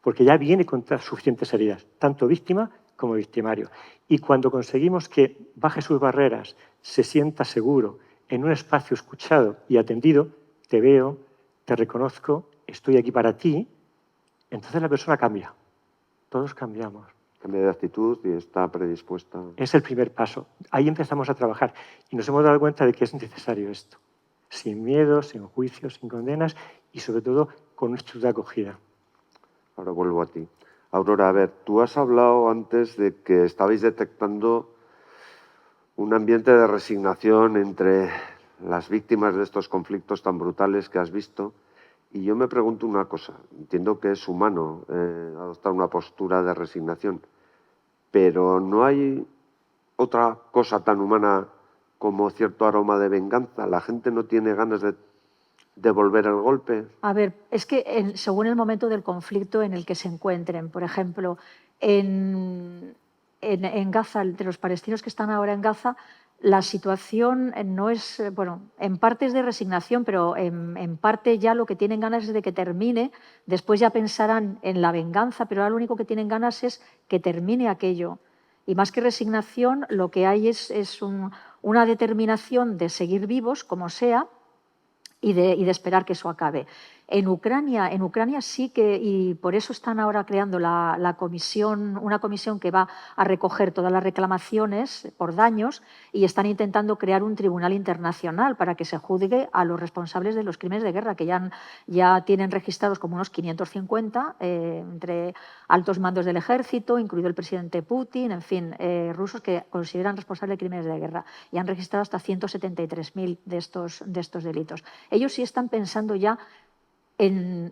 S2: porque ya viene con suficientes heridas, tanto víctima como victimario. Y cuando conseguimos que baje sus barreras, se sienta seguro, en un espacio escuchado y atendido, te veo, te reconozco estoy aquí para ti, entonces la persona cambia. Todos cambiamos.
S1: Cambia de actitud y está predispuesta.
S2: Es el primer paso. Ahí empezamos a trabajar y nos hemos dado cuenta de que es necesario esto. Sin miedos, sin juicios, sin condenas y sobre todo con una actitud de acogida.
S1: Ahora vuelvo a ti. Aurora, a ver, tú has hablado antes de que estabais detectando un ambiente de resignación entre las víctimas de estos conflictos tan brutales que has visto. Y yo me pregunto una cosa. Entiendo que es humano adoptar una postura de resignación, pero ¿no hay otra cosa tan humana como cierto aroma de venganza? ¿La gente no tiene ganas de devolver el golpe?
S3: A ver, es que según el momento del conflicto en el que se encuentren, por ejemplo, en Gaza, entre los palestinos que están ahora en Gaza, la situación no es, bueno, en parte es de resignación, pero en parte ya lo que tienen ganas es de que termine. Después ya pensarán en la venganza, pero ahora lo único que tienen ganas es que termine aquello. Y más que resignación, lo que hay es una determinación de seguir vivos, como sea, y de esperar que eso acabe. En Ucrania sí que, y por eso están ahora creando una comisión que va a recoger todas las reclamaciones por daños y están intentando crear un tribunal internacional para que se juzgue a los responsables de los crímenes de guerra, que ya tienen registrados como unos 550 entre altos mandos del ejército, incluido el presidente Putin, en fin, rusos que consideran responsables de crímenes de guerra, y han registrado hasta 173.000 de estos delitos. Ellos sí están pensando ya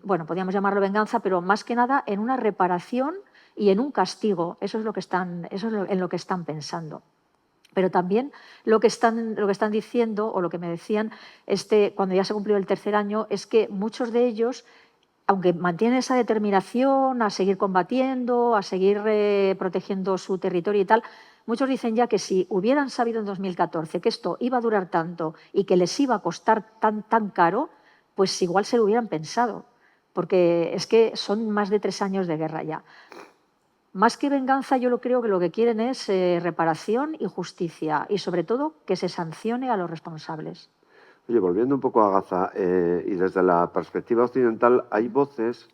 S3: bueno, podríamos llamarlo venganza, pero más que nada en una reparación y en un castigo. Eso es en lo que están pensando. Pero también lo que están diciendo, o lo que me decían cuando ya se cumplió el tercer año, es que muchos de ellos, aunque mantienen esa determinación a seguir combatiendo, a seguir protegiendo su territorio y tal, muchos dicen ya que si hubieran sabido en 2014 que esto iba a durar tanto y que les iba a costar tan caro, pues igual se lo hubieran pensado, porque es que son más de 3 años de guerra ya. Más que venganza, yo creo que lo que quieren es reparación y justicia, y sobre todo que se sancione a los responsables.
S1: Oye, volviendo un poco a Gaza, y desde la perspectiva occidental, hay voces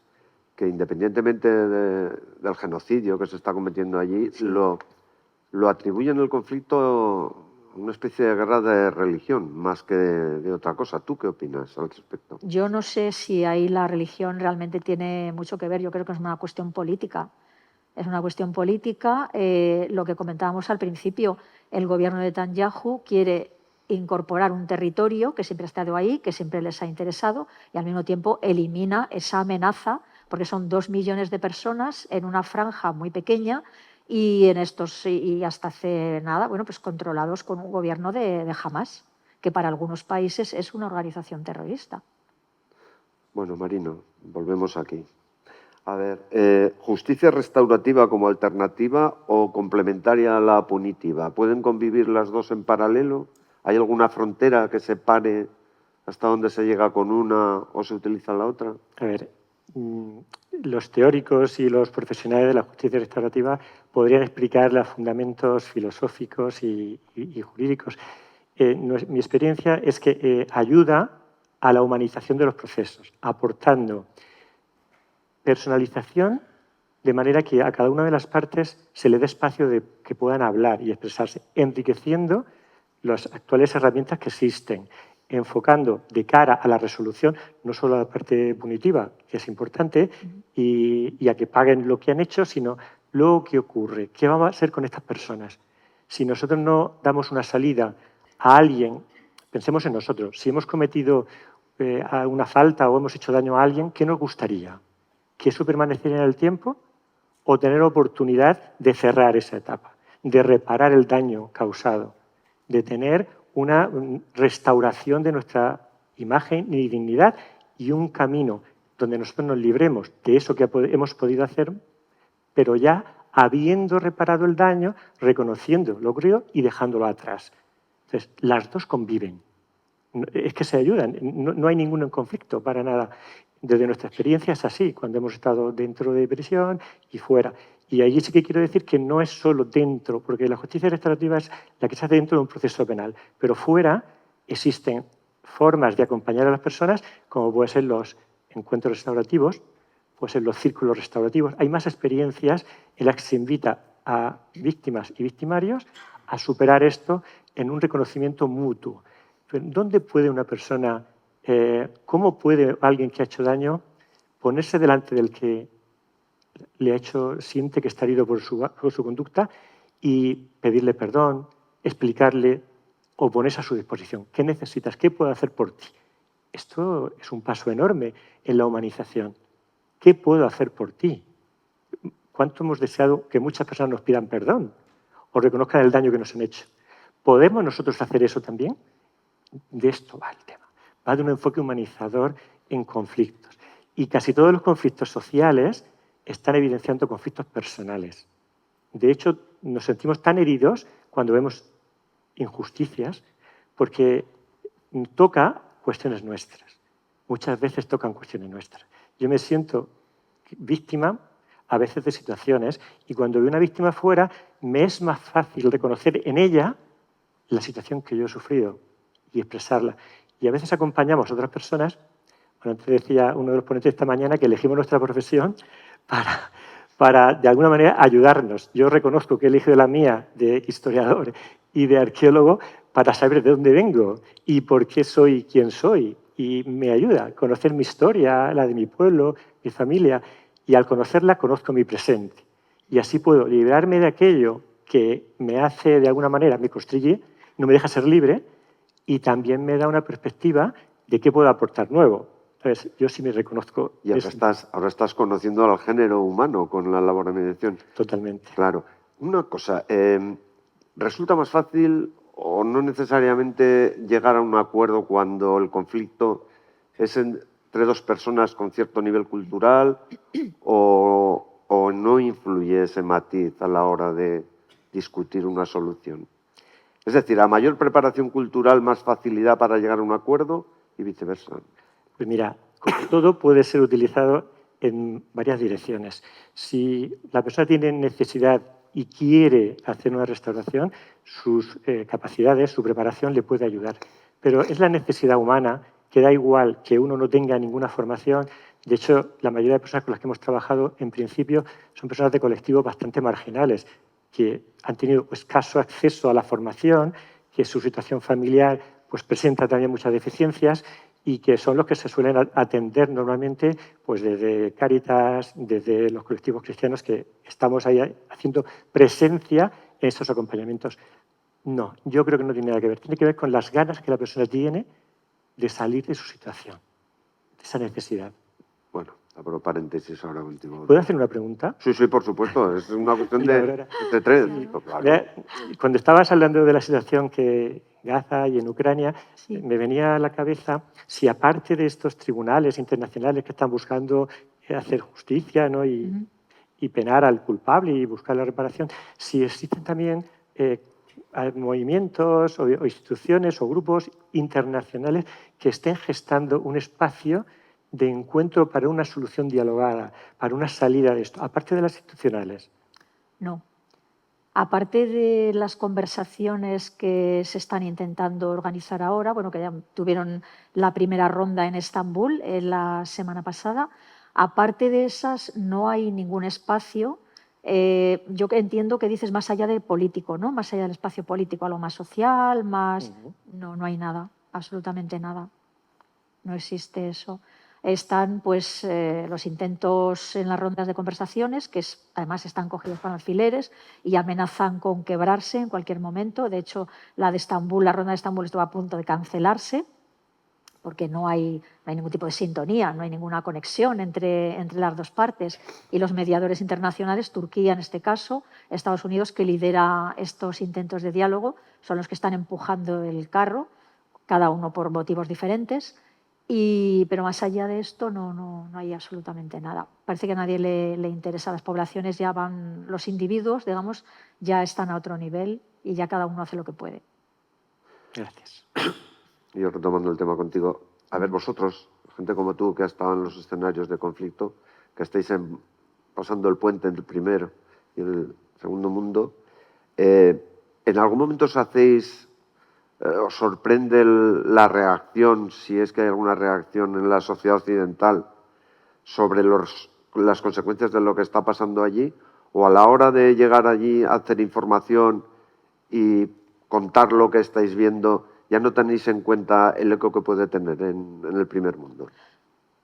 S1: que independientemente del genocidio que se está cometiendo allí, sí, lo atribuyen el conflicto a una especie de guerra de religión, más que de otra cosa. ¿Tú qué opinas al respecto?
S3: Yo no sé si ahí la religión realmente tiene mucho que ver. Yo creo que es una cuestión política. Es una cuestión política. Lo que comentábamos al principio, el gobierno de Netanyahu quiere incorporar un territorio que siempre ha estado ahí, que siempre les ha interesado, y al mismo tiempo elimina esa amenaza, porque son 2 millones de personas en una franja muy pequeña y hasta hace nada, bueno, pues controlados con un gobierno de Hamás, que para algunos países es una organización terrorista.
S1: Bueno, Marino, volvemos aquí. A ver, ¿justicia restaurativa como alternativa o complementaria a la punitiva? ¿Pueden convivir las dos en paralelo? ¿Hay alguna frontera que separe hasta dónde se llega con una o se utiliza la otra?
S2: A ver, los teóricos y los profesionales de la justicia restaurativa podrían explicar los fundamentos filosóficos y jurídicos. Mi experiencia es que ayuda a la humanización de los procesos, aportando personalización de manera que a cada una de las partes se le dé espacio de que puedan hablar y expresarse, enriqueciendo las actuales herramientas que existen, enfocando de cara a la resolución no solo a la parte punitiva, que es importante, y a que paguen lo que han hecho, sino luego qué ocurre, qué va a hacer con estas personas. Si nosotros no damos una salida a alguien, pensemos en nosotros, si hemos cometido una falta o hemos hecho daño a alguien, ¿qué nos gustaría? ¿Que eso permaneciera en el tiempo o tener oportunidad de cerrar esa etapa, de reparar el daño causado, de tener una restauración de nuestra imagen y dignidad y un camino donde nosotros nos libremos de eso que hemos podido hacer, pero ya habiendo reparado el daño, reconociendo lo ocurrido y dejándolo atrás? Entonces, las dos conviven. Es que se ayudan, no hay ningún conflicto para nada. Desde nuestra experiencia es así, cuando hemos estado dentro de prisión y fuera. Y allí sí que quiero decir que no es solo dentro, porque la justicia restaurativa es la que se hace dentro de un proceso penal, pero fuera existen formas de acompañar a las personas, como pueden ser los encuentros restaurativos, pues en los círculos restaurativos. Hay más experiencias en las que se invita a víctimas y victimarios a superar esto en un reconocimiento mutuo. ¿Dónde puede una persona, cómo puede alguien que ha hecho daño ponerse delante del que le ha hecho, siente que está herido por su conducta y pedirle perdón, explicarle o ponerse a su disposición? ¿Qué necesitas? ¿Qué puedo hacer por ti? Esto es un paso enorme en la humanización. ¿Qué puedo hacer por ti? ¿Cuánto hemos deseado que muchas personas nos pidan perdón o reconozcan el daño que nos han hecho? ¿Podemos nosotros hacer eso también? De esto va el tema. Va de un enfoque humanizador en conflictos. Y casi todos los conflictos sociales están evidenciando conflictos personales. De hecho, nos sentimos tan heridos cuando vemos injusticias porque toca cuestiones nuestras. Muchas veces tocan cuestiones nuestras. Yo me siento víctima a veces de situaciones y cuando veo una víctima fuera me es más fácil reconocer en ella la situación que yo he sufrido y expresarla. Y a veces acompañamos a otras personas. Bueno, antes decía uno de los ponentes esta mañana que elegimos nuestra profesión para de alguna manera ayudarnos. Yo reconozco que he elegido la mía de historiador y de arqueólogo para saber de dónde vengo y por qué soy quien soy. Y me ayuda a conocer mi historia, la de mi pueblo, mi familia. Y al conocerla, conozco mi presente. Y así puedo librarme de aquello que me hace, de alguna manera, me constriñe, no me deja ser libre y también me da una perspectiva de qué puedo aportar nuevo. Entonces, yo sí me reconozco.
S1: Y ahora estás conociendo al género humano con la labor de mediación.
S2: Totalmente.
S1: Claro. Una cosa, ¿resulta más fácil o no necesariamente llegar a un acuerdo cuando el conflicto es entre dos personas con cierto nivel cultural o no influye ese matiz a la hora de discutir una solución? Es decir, a mayor preparación cultural, más facilidad para llegar a un acuerdo y viceversa.
S2: Pues mira, como todo puede ser utilizado en varias direcciones. Si la persona tiene necesidad y quiere hacer una restauración, sus capacidades, su preparación le puede ayudar. Pero es la necesidad humana que da igual que uno no tenga ninguna formación. De hecho, la mayoría de personas con las que hemos trabajado, en principio, son personas de colectivos bastante marginales, que han tenido escaso acceso a la formación, que su situación familiar pues, presenta también muchas deficiencias y que son los que se suelen atender normalmente pues desde Cáritas, desde los colectivos cristianos que estamos ahí haciendo presencia en esos acompañamientos. No, yo creo que no tiene nada que ver. Tiene que ver con las ganas que la persona tiene de salir de su situación, de esa necesidad.
S1: Bueno, abro paréntesis ahora contigo.
S2: ¿Puedo hacer una pregunta?
S1: Sí, por supuesto. Es una cuestión de tres.
S2: Sí. Claro. Cuando estabas hablando de la situación que Gaza y en Ucrania, sí, me venía a la cabeza si aparte de estos tribunales internacionales que están buscando hacer justicia, ¿no? y penar al culpable y buscar la reparación, si existen también movimientos o instituciones o grupos internacionales que estén gestando un espacio de encuentro para una solución dialogada, para una salida de esto, aparte de las institucionales.
S3: No. Aparte de las conversaciones que se están intentando organizar ahora, bueno, que ya tuvieron la primera ronda en Estambul la semana pasada, aparte de esas no hay ningún espacio. Yo entiendo que dices más allá del político, ¿no? Más allá del espacio político, algo más social, más... No hay nada, absolutamente nada. No existe eso. Están pues, los intentos en las rondas de conversaciones, que además están cogidos con alfileres y amenazan con quebrarse en cualquier momento. De hecho, la ronda de Estambul estuvo a punto de cancelarse porque no hay ningún tipo de sintonía, no hay ninguna conexión entre las dos partes. Y los mediadores internacionales, Turquía en este caso, Estados Unidos, que lidera estos intentos de diálogo, son los que están empujando el carro, cada uno por motivos diferentes. Pero más allá de esto no hay absolutamente nada. Parece que a nadie le interesa. Las poblaciones ya van, los individuos, digamos, ya están a otro nivel y ya cada uno hace lo que puede.
S2: Gracias.
S1: Yo retomando el tema contigo, a ver, vosotros, gente como tú que ha estado en los escenarios de conflicto, que estáis pasando el puente entre el primer y el segundo mundo, ¿en algún momento os sorprende la reacción, si es que hay alguna reacción en la sociedad occidental sobre las consecuencias de lo que está pasando allí, o a la hora de llegar allí a hacer información y contar lo que estáis viendo, ya no tenéis en cuenta el eco que puede tener en el primer mundo?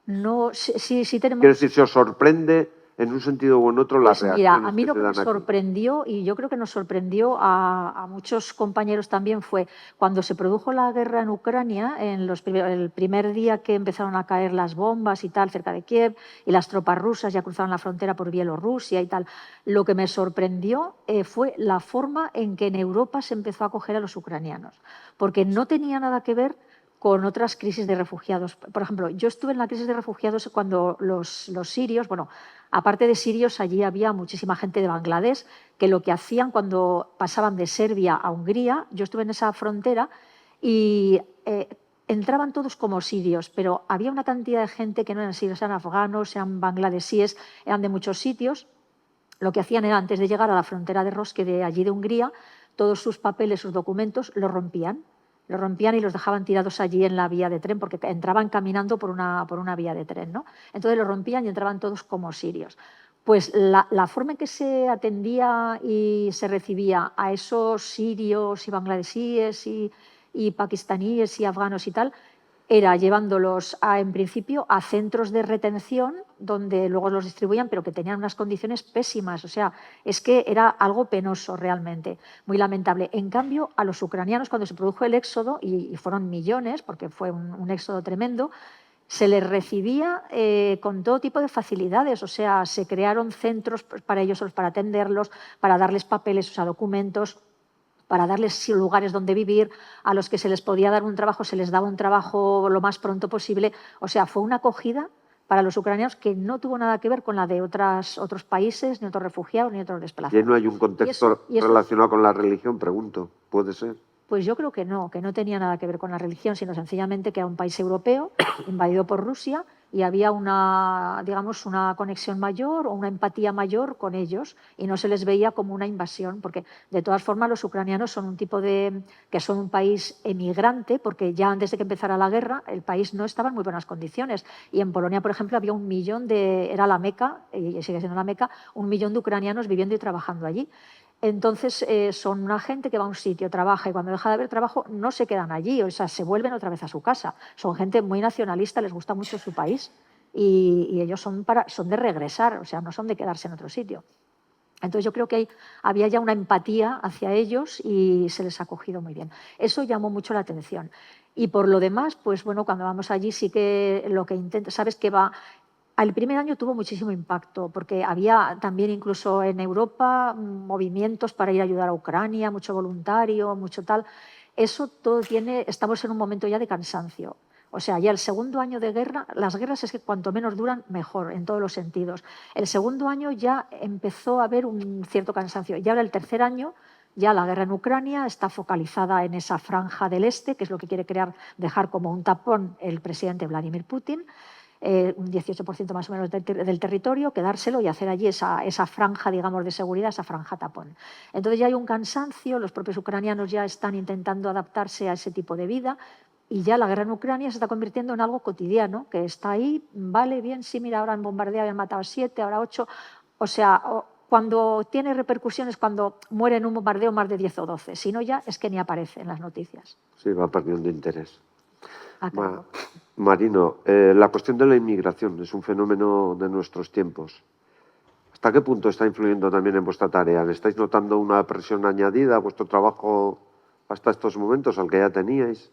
S3: No, sí tenemos...
S1: Quiero decir, ¿se os sorprende en un sentido u en otro las
S3: Pues mira,
S1: reacciones
S3: a mí
S1: que
S3: lo
S1: se
S3: que me
S1: dan aquí?
S3: sorprendió, y yo creo que nos sorprendió a muchos compañeros también, fue cuando se produjo la guerra en Ucrania, el primer día que empezaron a caer las bombas y tal cerca de Kiev, y las tropas rusas ya cruzaron la frontera por Bielorrusia y tal. Lo que me sorprendió fue la forma en que en Europa se empezó a acoger a los ucranianos, porque no tenía nada que ver con otras crisis de refugiados. Por ejemplo, yo estuve en la crisis de refugiados cuando los sirios, bueno, aparte de sirios, allí había muchísima gente de Bangladesh que lo que hacían cuando pasaban de Serbia a Hungría, yo estuve en esa frontera y entraban todos como sirios, pero había una cantidad de gente que no eran sirios, eran afganos, eran bangladesíes, eran de muchos sitios. Lo que hacían era, antes de llegar a la frontera de Roske, de allí de Hungría, todos sus papeles, sus documentos, los rompían y los dejaban tirados allí en la vía de tren, porque entraban caminando por una vía de tren, ¿no? Entonces los rompían y entraban todos como sirios. Pues la forma en que se atendía y se recibía a esos sirios y bangladesíes y pakistaníes y afganos y tal, era llevándolos en principio a centros de retención donde luego los distribuían, pero que tenían unas condiciones pésimas. O sea, es que era algo penoso realmente, muy lamentable. En cambio, a los ucranianos, cuando se produjo el éxodo, y fueron millones, porque fue un éxodo tremendo, se les recibía con todo tipo de facilidades. O sea, se crearon centros para ellos, para atenderlos, para darles papeles, o sea, documentos, para darles lugares donde vivir, a los que se les podía dar un trabajo, se les daba un trabajo lo más pronto posible. O sea, fue una acogida para los ucranianos que no tuvo nada que ver con la de otros países, ni otros refugiados, ni otros
S1: ¿Y
S3: desplazados.
S1: no hay un contexto relacionado con la religión? Pregunto, ¿puede ser?
S3: Pues yo creo que no tenía nada que ver con la religión, sino sencillamente que era un país europeo invadido por Rusia y había una conexión mayor o una empatía mayor con ellos y no se les veía como una invasión, porque de todas formas los ucranianos son que son un país emigrante, porque ya antes de que empezara la guerra el país no estaba en muy buenas condiciones y en Polonia, por ejemplo, había 1 millón era la Meca, y sigue siendo la Meca, 1 millón de ucranianos viviendo y trabajando allí. Entonces, son una gente que va a un sitio, trabaja y cuando deja de haber trabajo no se quedan allí, o sea, se vuelven otra vez a su casa. Son gente muy nacionalista, les gusta mucho su país y ellos son de regresar, o sea, no son de quedarse en otro sitio. Entonces yo creo que había ya una empatía hacia ellos y se les ha acogido muy bien. Eso llamó mucho la atención. Y por lo demás, pues bueno, cuando vamos allí sí que lo que intenta, sabes que va... El primer año tuvo muchísimo impacto porque había también incluso en Europa movimientos para ir a ayudar a Ucrania, mucho voluntario, mucho tal. Eso todo estamos en un momento ya de cansancio. O sea, ya el segundo año de guerra, las guerras es que cuanto menos duran, mejor, en todos los sentidos. El segundo año ya empezó a haber un cierto cansancio. Y ahora el tercer año, ya la guerra en Ucrania está focalizada en esa franja del este, que es lo que quiere dejar como un tapón el presidente Vladimir Putin. Un 18% más o menos del territorio, quedárselo y hacer allí esa franja, digamos, de seguridad, esa franja tapón. Entonces ya hay un cansancio, los propios ucranianos ya están intentando adaptarse a ese tipo de vida y ya la guerra en Ucrania se está convirtiendo en algo cotidiano, que está ahí, vale, bien, sí, mira, ahora han bombardeado y han matado a 7, ahora 8, o sea... Cuando tiene repercusiones, cuando muere en un bombardeo más de 10 o 12, si no ya es que ni aparece en las noticias.
S1: Sí, va perdiendo interés.
S3: Claro.
S1: Marino, la cuestión de la inmigración es un fenómeno de nuestros tiempos. ¿Hasta qué punto está influyendo también en vuestra tarea? ¿Le estáis notando una presión añadida a vuestro trabajo hasta estos momentos, al que ya teníais?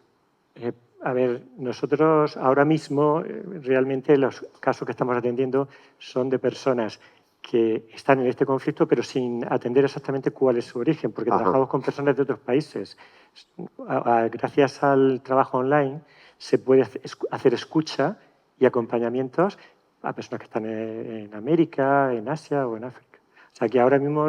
S2: A ver, nosotros ahora mismo realmente los casos que estamos atendiendo son de personas que están en este conflicto pero sin atender exactamente cuál es su origen, porque trabajamos con personas de otros países. Gracias al trabajo online se puede hacer escucha y acompañamientos a personas que están en América, en Asia o en África. O sea que ahora mismo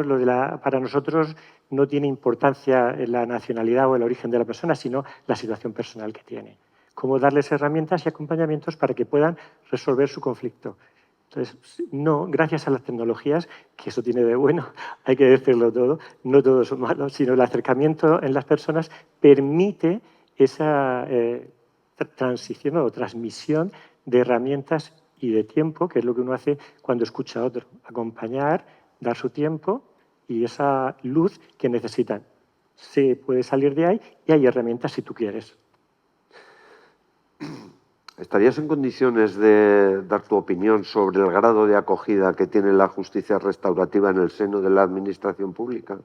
S2: para nosotros no tiene importancia la nacionalidad o el origen de la persona, sino la situación personal que tiene. Cómo darles herramientas y acompañamientos para que puedan resolver su conflicto. Entonces, no, gracias a las tecnologías, que eso tiene de bueno, hay que decirlo todo, no todo es malo, sino el acercamiento en las personas permite esa transición o transmisión de herramientas y de tiempo, que es lo que uno hace cuando escucha a otro. Acompañar, dar su tiempo y esa luz que necesitan. Se puede salir de ahí y hay herramientas si tú quieres.
S1: ¿Estarías en condiciones de dar tu opinión sobre el grado de acogida que tiene la justicia restaurativa en el seno de la administración pública?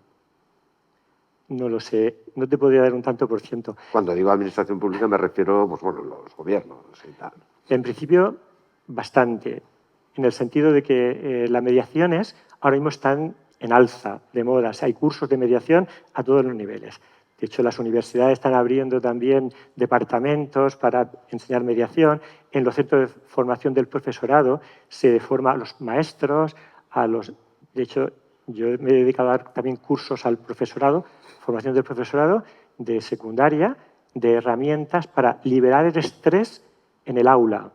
S2: No lo sé, no te podría dar un tanto por ciento.
S1: Cuando digo administración pública me refiero, pues bueno, los gobiernos y tal.
S2: En principio, bastante, en el sentido de que las mediaciones ahora mismo están en alza, de moda. O sea, hay cursos de mediación a todos los niveles. De hecho, las universidades están abriendo también departamentos para enseñar mediación. En los centros de formación del profesorado se forma a los maestros, De hecho, yo me he dedicado a dar también cursos al profesorado, formación del profesorado de secundaria, de herramientas para liberar el estrés en el aula.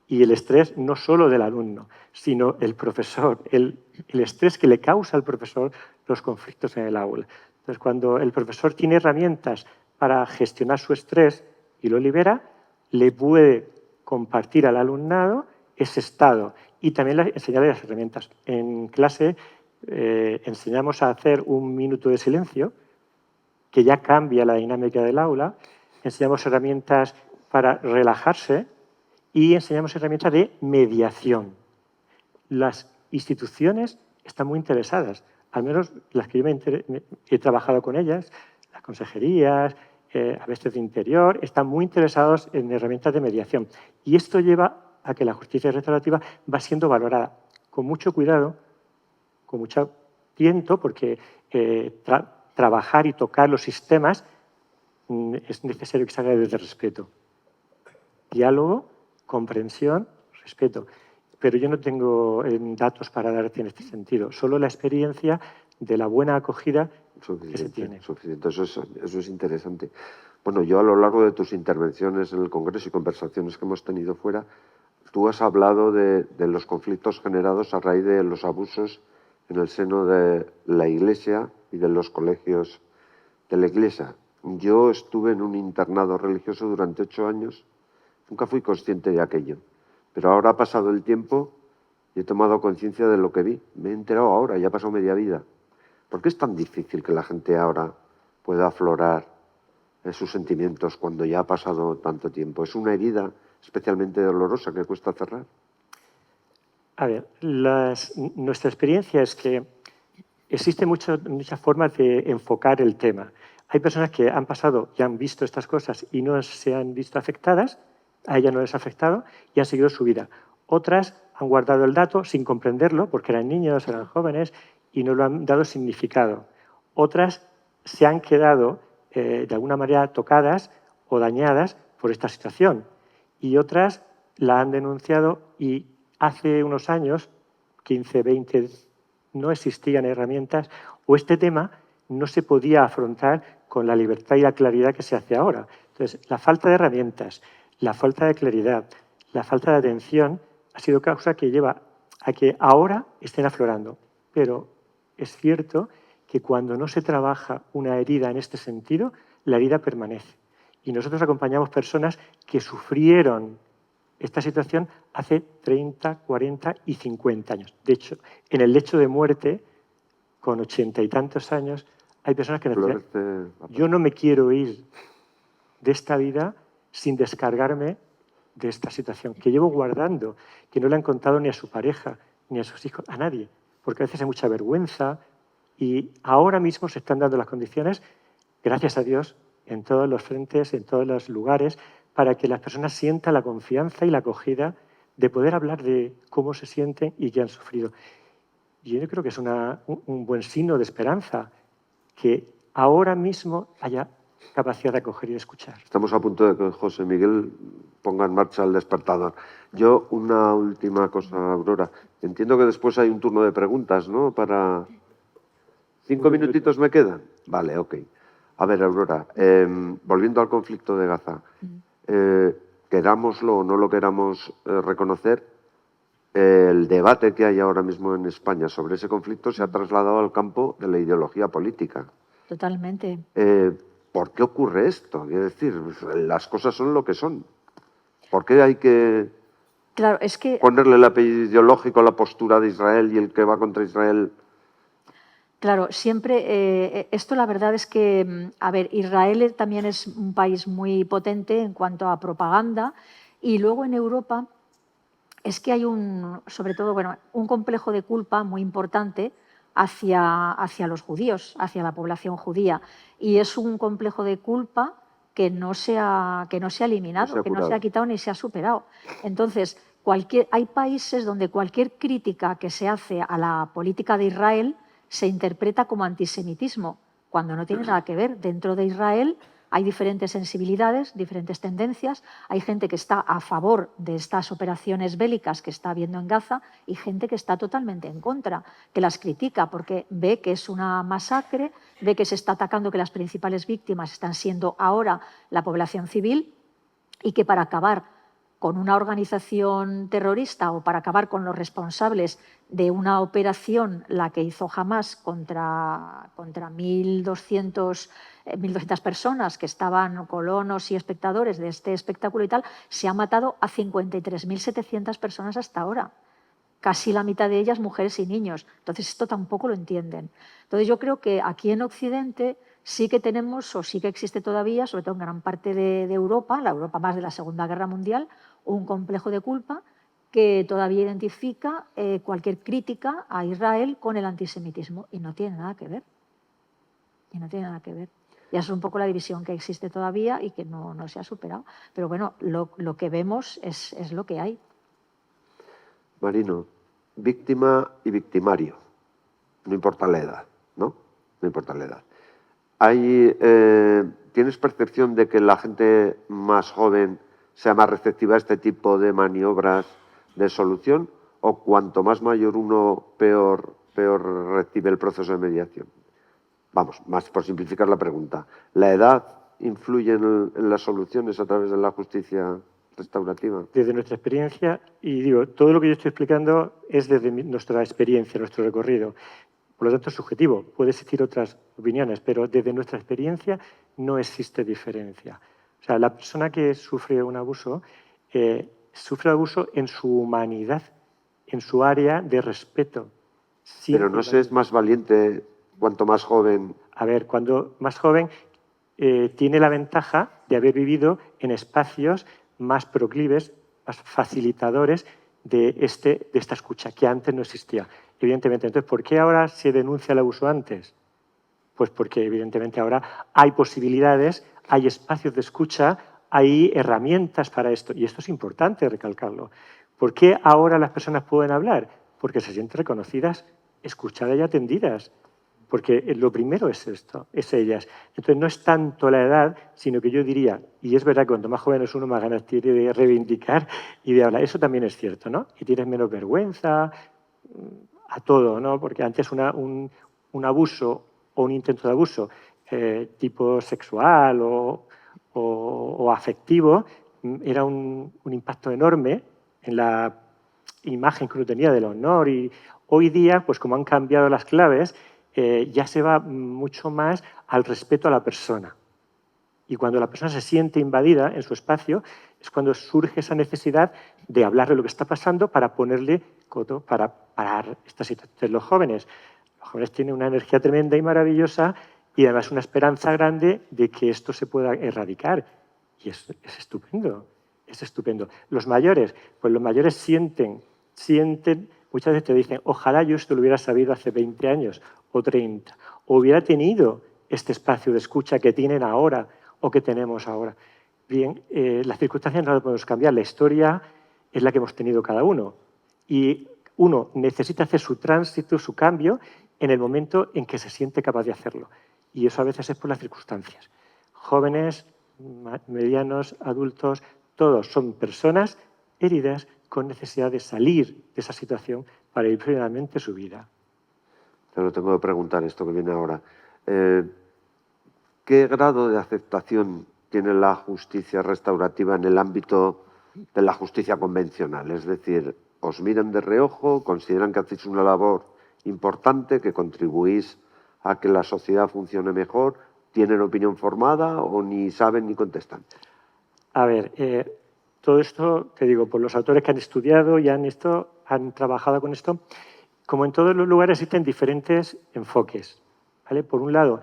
S2: Y el estrés no solo del alumno, sino el profesor, el estrés que le causa al profesor los conflictos en el aula. Entonces, cuando el profesor tiene herramientas para gestionar su estrés y lo libera, le puede compartir al alumnado ese estado y también enseñarle las herramientas. En clase enseñamos a hacer un minuto de silencio, que ya cambia la dinámica del aula. Enseñamos herramientas para relajarse y enseñamos herramientas de mediación. Las instituciones están muy interesadas, al menos las que yo he trabajado con ellas, las consejerías, a veces de interior, están muy interesados en herramientas de mediación. Y esto lleva a que la justicia restaurativa va siendo valorada con mucho cuidado, con mucho tiento, porque trabajar y tocar los sistemas es necesario que se haga desde respeto. Diálogo, comprensión, respeto. Pero yo no tengo datos para darte en este sentido, solo la experiencia de la buena acogida que se tiene.
S1: Suficiente. Eso es interesante. Bueno, yo a lo largo de tus intervenciones en el Congreso y conversaciones que hemos tenido fuera, tú has hablado de los conflictos generados a raíz de los abusos en el seno de la Iglesia y de los colegios de la Iglesia. Yo estuve en un internado religioso durante 8 años. Nunca fui consciente de aquello, pero ahora ha pasado el tiempo y he tomado conciencia de lo que vi. Me he enterado ahora, ya ha pasado media vida. ¿Por qué es tan difícil que la gente ahora pueda aflorar sus sentimientos cuando ya ha pasado tanto tiempo? ¿Es una herida especialmente dolorosa que cuesta cerrar?
S2: A ver, nuestra experiencia es que existen muchas formas de enfocar el tema. Hay personas que han pasado y han visto estas cosas y no se han visto afectadas, a ella no les ha afectado y han seguido su vida. Otras han guardado el dato sin comprenderlo porque eran niños, eran jóvenes y no lo han dado significado. Otras se han quedado de alguna manera tocadas o dañadas por esta situación y otras la han denunciado y hace unos años, 15, 20, no existían herramientas o este tema no se podía afrontar con la libertad y la claridad que se hace ahora. Entonces, la falta de herramientas, la falta de claridad, la falta de atención ha sido causa que lleva a que ahora estén aflorando. Pero es cierto que cuando no se trabaja una herida en este sentido, la herida permanece. Y nosotros acompañamos personas que sufrieron esta situación hace 30, 40 y 50 años. De hecho, en el lecho de muerte, con 80 y tantos años, hay personas que nos dicen, yo no me quiero ir de esta vida sin descargarme de esta situación que llevo guardando, que no le han contado ni a su pareja, ni a sus hijos, a nadie, porque a veces hay mucha vergüenza y ahora mismo se están dando las condiciones, gracias a Dios, en todos los frentes, en todos los lugares, para que las personas sientan la confianza y la acogida de poder hablar de cómo se sienten y qué han sufrido. Y yo creo que es un buen signo de esperanza que ahora mismo haya capacidad de acoger y de escuchar.
S1: Estamos a punto de que José Miguel ponga en marcha el despertador. Yo, una última cosa, Aurora. Entiendo que después hay un turno de preguntas, ¿no? Para... 5 minutitos me quedan. Vale, ok. A ver, Aurora, volviendo al conflicto de Gaza, querámoslo o no lo queramos reconocer, el debate que hay ahora mismo en España sobre ese conflicto se ha trasladado al campo de la ideología política.
S3: Totalmente.
S1: ¿Por qué ocurre esto? Quiero decir, las cosas son lo que son. ¿Por qué hay que
S3: Claro, es que...
S1: Ponerle el apellido ideológico a la postura de Israel y el que va contra Israel.
S3: Claro, siempre, esto la verdad es que, a ver, Israel también es un país muy potente en cuanto a propaganda y luego en Europa es que hay sobre todo, bueno, un complejo de culpa muy importante hacia los judíos, hacia la población judía. Y es un complejo de culpa que no se ha eliminado, que no se ha quitado ni se ha superado. Entonces, hay países donde cualquier crítica que se hace a la política de Israel se interpreta como antisemitismo, cuando no tiene nada que ver. Dentro de Israel hay diferentes sensibilidades, diferentes tendencias. Hay gente que está a favor de estas operaciones bélicas que está habiendo en Gaza y gente que está totalmente en contra, que las critica porque ve que es una masacre, ve que se está atacando, que las principales víctimas están siendo ahora la población civil y que para acabar con una organización terrorista o para acabar con los responsables de una operación, la que hizo Hamás contra 1.200 personas que estaban colonos y espectadores de este espectáculo y tal, se ha matado a 53.700 personas hasta ahora. Casi la mitad de ellas mujeres y niños. Entonces esto tampoco lo entienden. Entonces yo creo que aquí en Occidente sí que tenemos, o sí que existe todavía, sobre todo en gran parte de Europa, la Europa más de la Segunda Guerra Mundial, un complejo de culpa que todavía identifica cualquier crítica a Israel con el antisemitismo y no tiene nada que ver. Y no tiene nada que ver. Y es un poco la división que existe todavía y que no se ha superado. Pero bueno, lo que vemos es lo que hay.
S1: Marino, víctima y victimario. No importa la edad, ¿no? No importa la edad. ¿Tienes percepción de que la gente más joven sea más receptiva a este tipo de maniobras de solución? ¿O cuanto más mayor uno, peor recibe el proceso de mediación? Vamos, más por simplificar la pregunta. ¿La edad influye en las soluciones a través de la justicia restaurativa?
S2: Desde nuestra experiencia, y digo, todo lo que yo estoy explicando es desde nuestra experiencia, nuestro recorrido. Por lo tanto, es subjetivo. Puede existir otras opiniones, pero desde nuestra experiencia no existe diferencia. O sea, la persona que sufre un abuso en su humanidad, en su área de respeto.
S1: Pero no se es más valiente cuanto más joven.
S2: A ver, cuando más joven tiene la ventaja de haber vivido en espacios más proclives, más facilitadores de esta escucha, que antes no existía. Evidentemente. Entonces, ¿por qué ahora se denuncia el abuso antes? Pues porque, evidentemente, ahora hay posibilidades, hay espacios de escucha, hay herramientas para esto. Y esto es importante recalcarlo. ¿Por qué ahora las personas pueden hablar? Porque se sienten reconocidas, escuchadas y atendidas. Porque lo primero es esto, es ellas. Entonces, no es tanto la edad, sino que yo diría, y es verdad que cuanto más joven es uno, más ganas tiene de reivindicar y de hablar. Eso también es cierto, ¿no? Y tienes menos vergüenza a todo, ¿no? Porque antes un abuso o un intento de abuso tipo sexual o afectivo era un impacto enorme en la imagen que uno tenía del honor. Y hoy día, pues como han cambiado las claves, ya se va mucho más al respeto a la persona. Y cuando la persona se siente invadida en su espacio, es cuando surge esa necesidad de hablar de lo que está pasando para ponerle coto, para parar esta situación. Los jóvenes tienen una energía tremenda y maravillosa y además una esperanza grande de que esto se pueda erradicar. Y es estupendo, es estupendo. Los mayores, pues los mayores sienten, muchas veces te dicen, ojalá yo esto lo hubiera sabido hace 20 años o 30, o hubiera tenido este espacio de escucha que tienen ahora o que tenemos ahora. Bien, las circunstancias no las podemos cambiar, la historia es la que hemos tenido cada uno. Y uno necesita hacer su tránsito, su cambio, en el momento en que se siente capaz de hacerlo. Y eso a veces es por las circunstancias. Jóvenes, medianos, adultos, todos son personas heridas con necesidad de salir de esa situación para ir plenamente su vida.
S1: Te lo tengo que preguntar, esto que viene ahora. ¿Qué grado de aceptación tiene la justicia restaurativa en el ámbito de la justicia convencional? Es decir, ¿os miran de reojo? ¿Consideran que hacéis una labor importante, que contribuís a que la sociedad funcione mejor? ¿Tienen opinión formada o ni saben ni contestan?
S2: A ver, todo esto, te digo, por los autores que han estudiado y han trabajado con esto, como en todos los lugares existen diferentes enfoques, ¿vale? Por un lado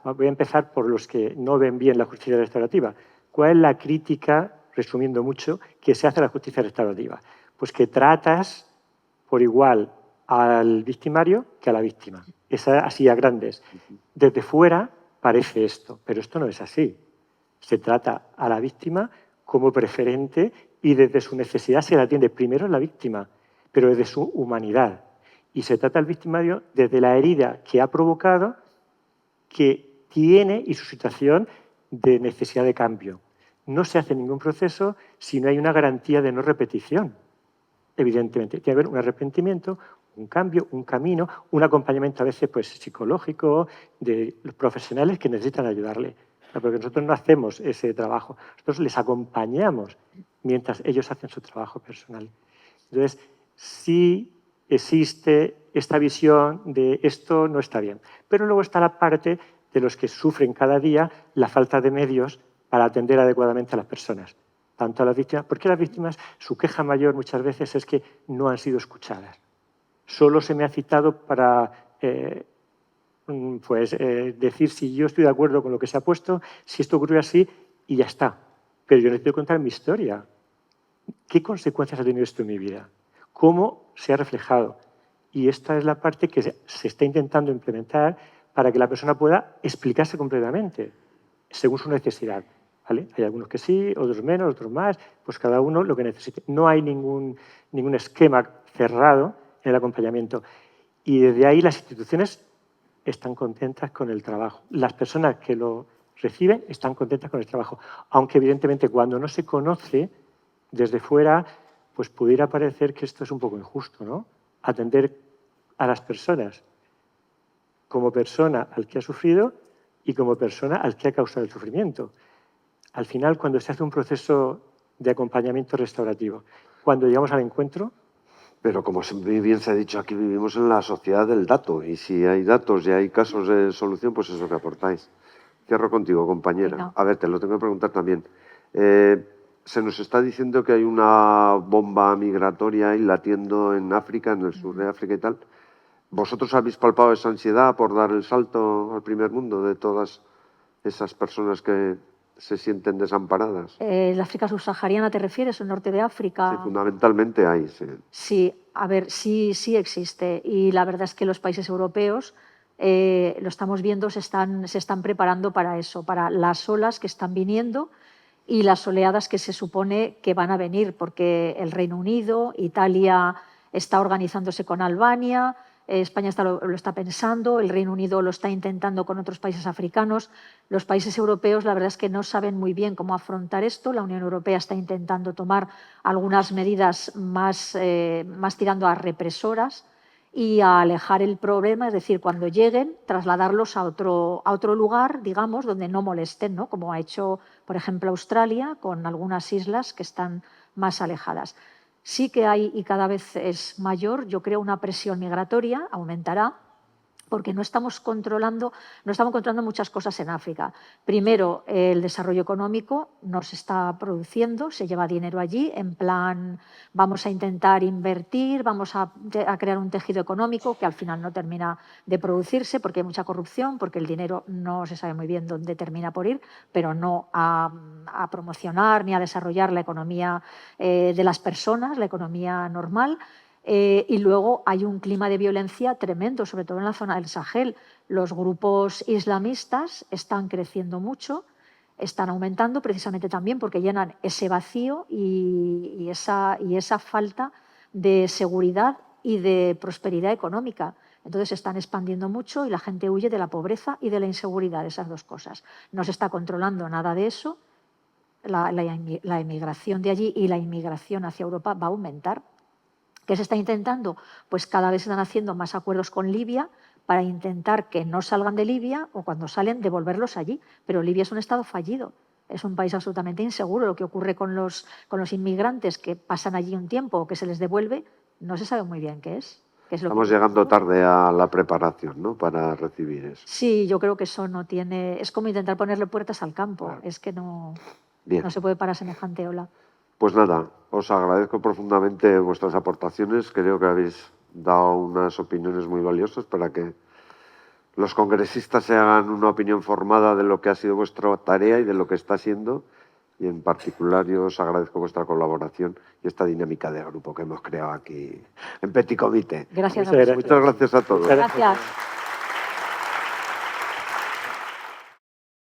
S2: voy a empezar por los que no ven bien la justicia restaurativa. ¿Cuál es la crítica, resumiendo mucho, que se hace a la justicia restaurativa? Pues que tratas por igual al victimario que a la víctima. Es así a grandes. Desde fuera parece esto, pero esto no es así. Se trata a la víctima como preferente y desde su necesidad se la atiende primero a la víctima, pero desde su humanidad. Y se trata al victimario desde la herida que ha provocado, que tiene y su situación de necesidad de cambio. No se hace ningún proceso si no hay una garantía de no repetición. Evidentemente, tiene que haber un arrepentimiento, un cambio, un camino, un acompañamiento a veces pues, psicológico de los profesionales que necesitan ayudarle. Porque nosotros no hacemos ese trabajo, nosotros les acompañamos mientras ellos hacen su trabajo personal. Entonces, sí existe esta visión de esto no está bien. Pero luego está la parte de los que sufren cada día la falta de medios para atender adecuadamente a las personas, tanto a las víctimas, porque las víctimas, su queja mayor muchas veces es que no han sido escuchadas. Solo se me ha citado para decir si yo estoy de acuerdo con lo que se ha puesto, si esto ocurrió así y ya está. Pero yo necesito contar mi historia. ¿Qué consecuencias ha tenido esto en mi vida? ¿Cómo se ha reflejado? Y esta es la parte que se está intentando implementar para que la persona pueda explicarse completamente, según su necesidad. ¿Vale? Hay algunos que sí, otros menos, otros más, pues cada uno lo que necesite. No hay ningún esquema cerrado en el acompañamiento. Y desde ahí las instituciones están contentas con el trabajo. Las personas que lo reciben están contentas con el trabajo. Aunque evidentemente cuando no se conoce desde fuera, pues pudiera parecer que esto es un poco injusto, ¿no? Atender a las personas como persona al que ha sufrido y como persona al que ha causado el sufrimiento. Al final, cuando se hace un proceso de acompañamiento restaurativo, cuando llegamos al encuentro...
S1: Pero como bien se ha dicho, aquí vivimos en la sociedad del dato y si hay datos y hay casos de solución, pues eso que aportáis. Cierro contigo, compañera.
S3: Venga.
S1: A ver, te lo tengo que preguntar también. Se nos está diciendo que hay una bomba migratoria ahí latiendo en África, en el sur de África y tal. ¿Vosotros habéis palpado esa ansiedad por dar el salto al primer mundo de todas esas personas que se sienten desamparadas?
S3: ¿La África subsahariana te refieres, o el norte de África?
S1: Sí, fundamentalmente ahí, sí.
S3: Sí, a ver, sí existe. Y la verdad es que los países europeos, lo estamos viendo, se están preparando para eso, para las olas que están viniendo y las oleadas que se supone que van a venir, porque el Reino Unido, Italia está organizándose con Albania, España lo está pensando, el Reino Unido lo está intentando con otros países africanos. Los países europeos, la verdad es que no saben muy bien cómo afrontar esto. La Unión Europea está intentando tomar algunas medidas más tirando a represoras y a alejar el problema, es decir, cuando lleguen, trasladarlos a otro lugar, digamos, donde no molesten, ¿no? Como ha hecho, por ejemplo, Australia, con algunas islas que están más alejadas. Sí que hay, y cada vez es mayor, yo creo, una presión migratoria, aumentará, porque no estamos controlando muchas cosas en África. Primero, el desarrollo económico no se está produciendo, se lleva dinero allí, en plan, vamos a intentar invertir, vamos a crear un tejido económico que al final no termina de producirse porque hay mucha corrupción, porque el dinero no se sabe muy bien dónde termina por ir, pero no a promocionar ni a desarrollar la economía de las personas, la economía normal. Y luego hay un clima de violencia tremendo, sobre todo en la zona del Sahel. Los grupos islamistas están creciendo mucho, están aumentando precisamente también porque llenan ese vacío y esa falta de seguridad y de prosperidad económica. Entonces se están expandiendo mucho y la gente huye de la pobreza y de la inseguridad, esas dos cosas. No se está controlando nada de eso. La emigración de allí y la inmigración hacia Europa va a aumentar. ¿Qué se está intentando? Pues cada vez se están haciendo más acuerdos con Libia para intentar que no salgan de Libia o cuando salen devolverlos allí. Pero Libia es un estado fallido, es un país absolutamente inseguro. Lo que ocurre con los inmigrantes que pasan allí un tiempo o que se les devuelve, no se sabe muy bien qué es.
S1: Estamos llegando tarde a la preparación, ¿no?, para recibir eso.
S3: Sí, yo creo que eso no tiene... Es como intentar ponerle puertas al campo. Claro. Es que no se puede parar semejante ola.
S1: Pues nada, os agradezco profundamente vuestras aportaciones. Creo que habéis dado unas opiniones muy valiosas para que los congresistas se hagan una opinión formada de lo que ha sido vuestra tarea y de lo que está siendo. Y en particular yo os agradezco vuestra colaboración y esta dinámica de grupo que hemos creado aquí en Petit Comité.
S3: Gracias a
S2: Muchas
S3: vosotros.
S1: Muchas gracias a todos.
S2: Muchas
S3: Gracias.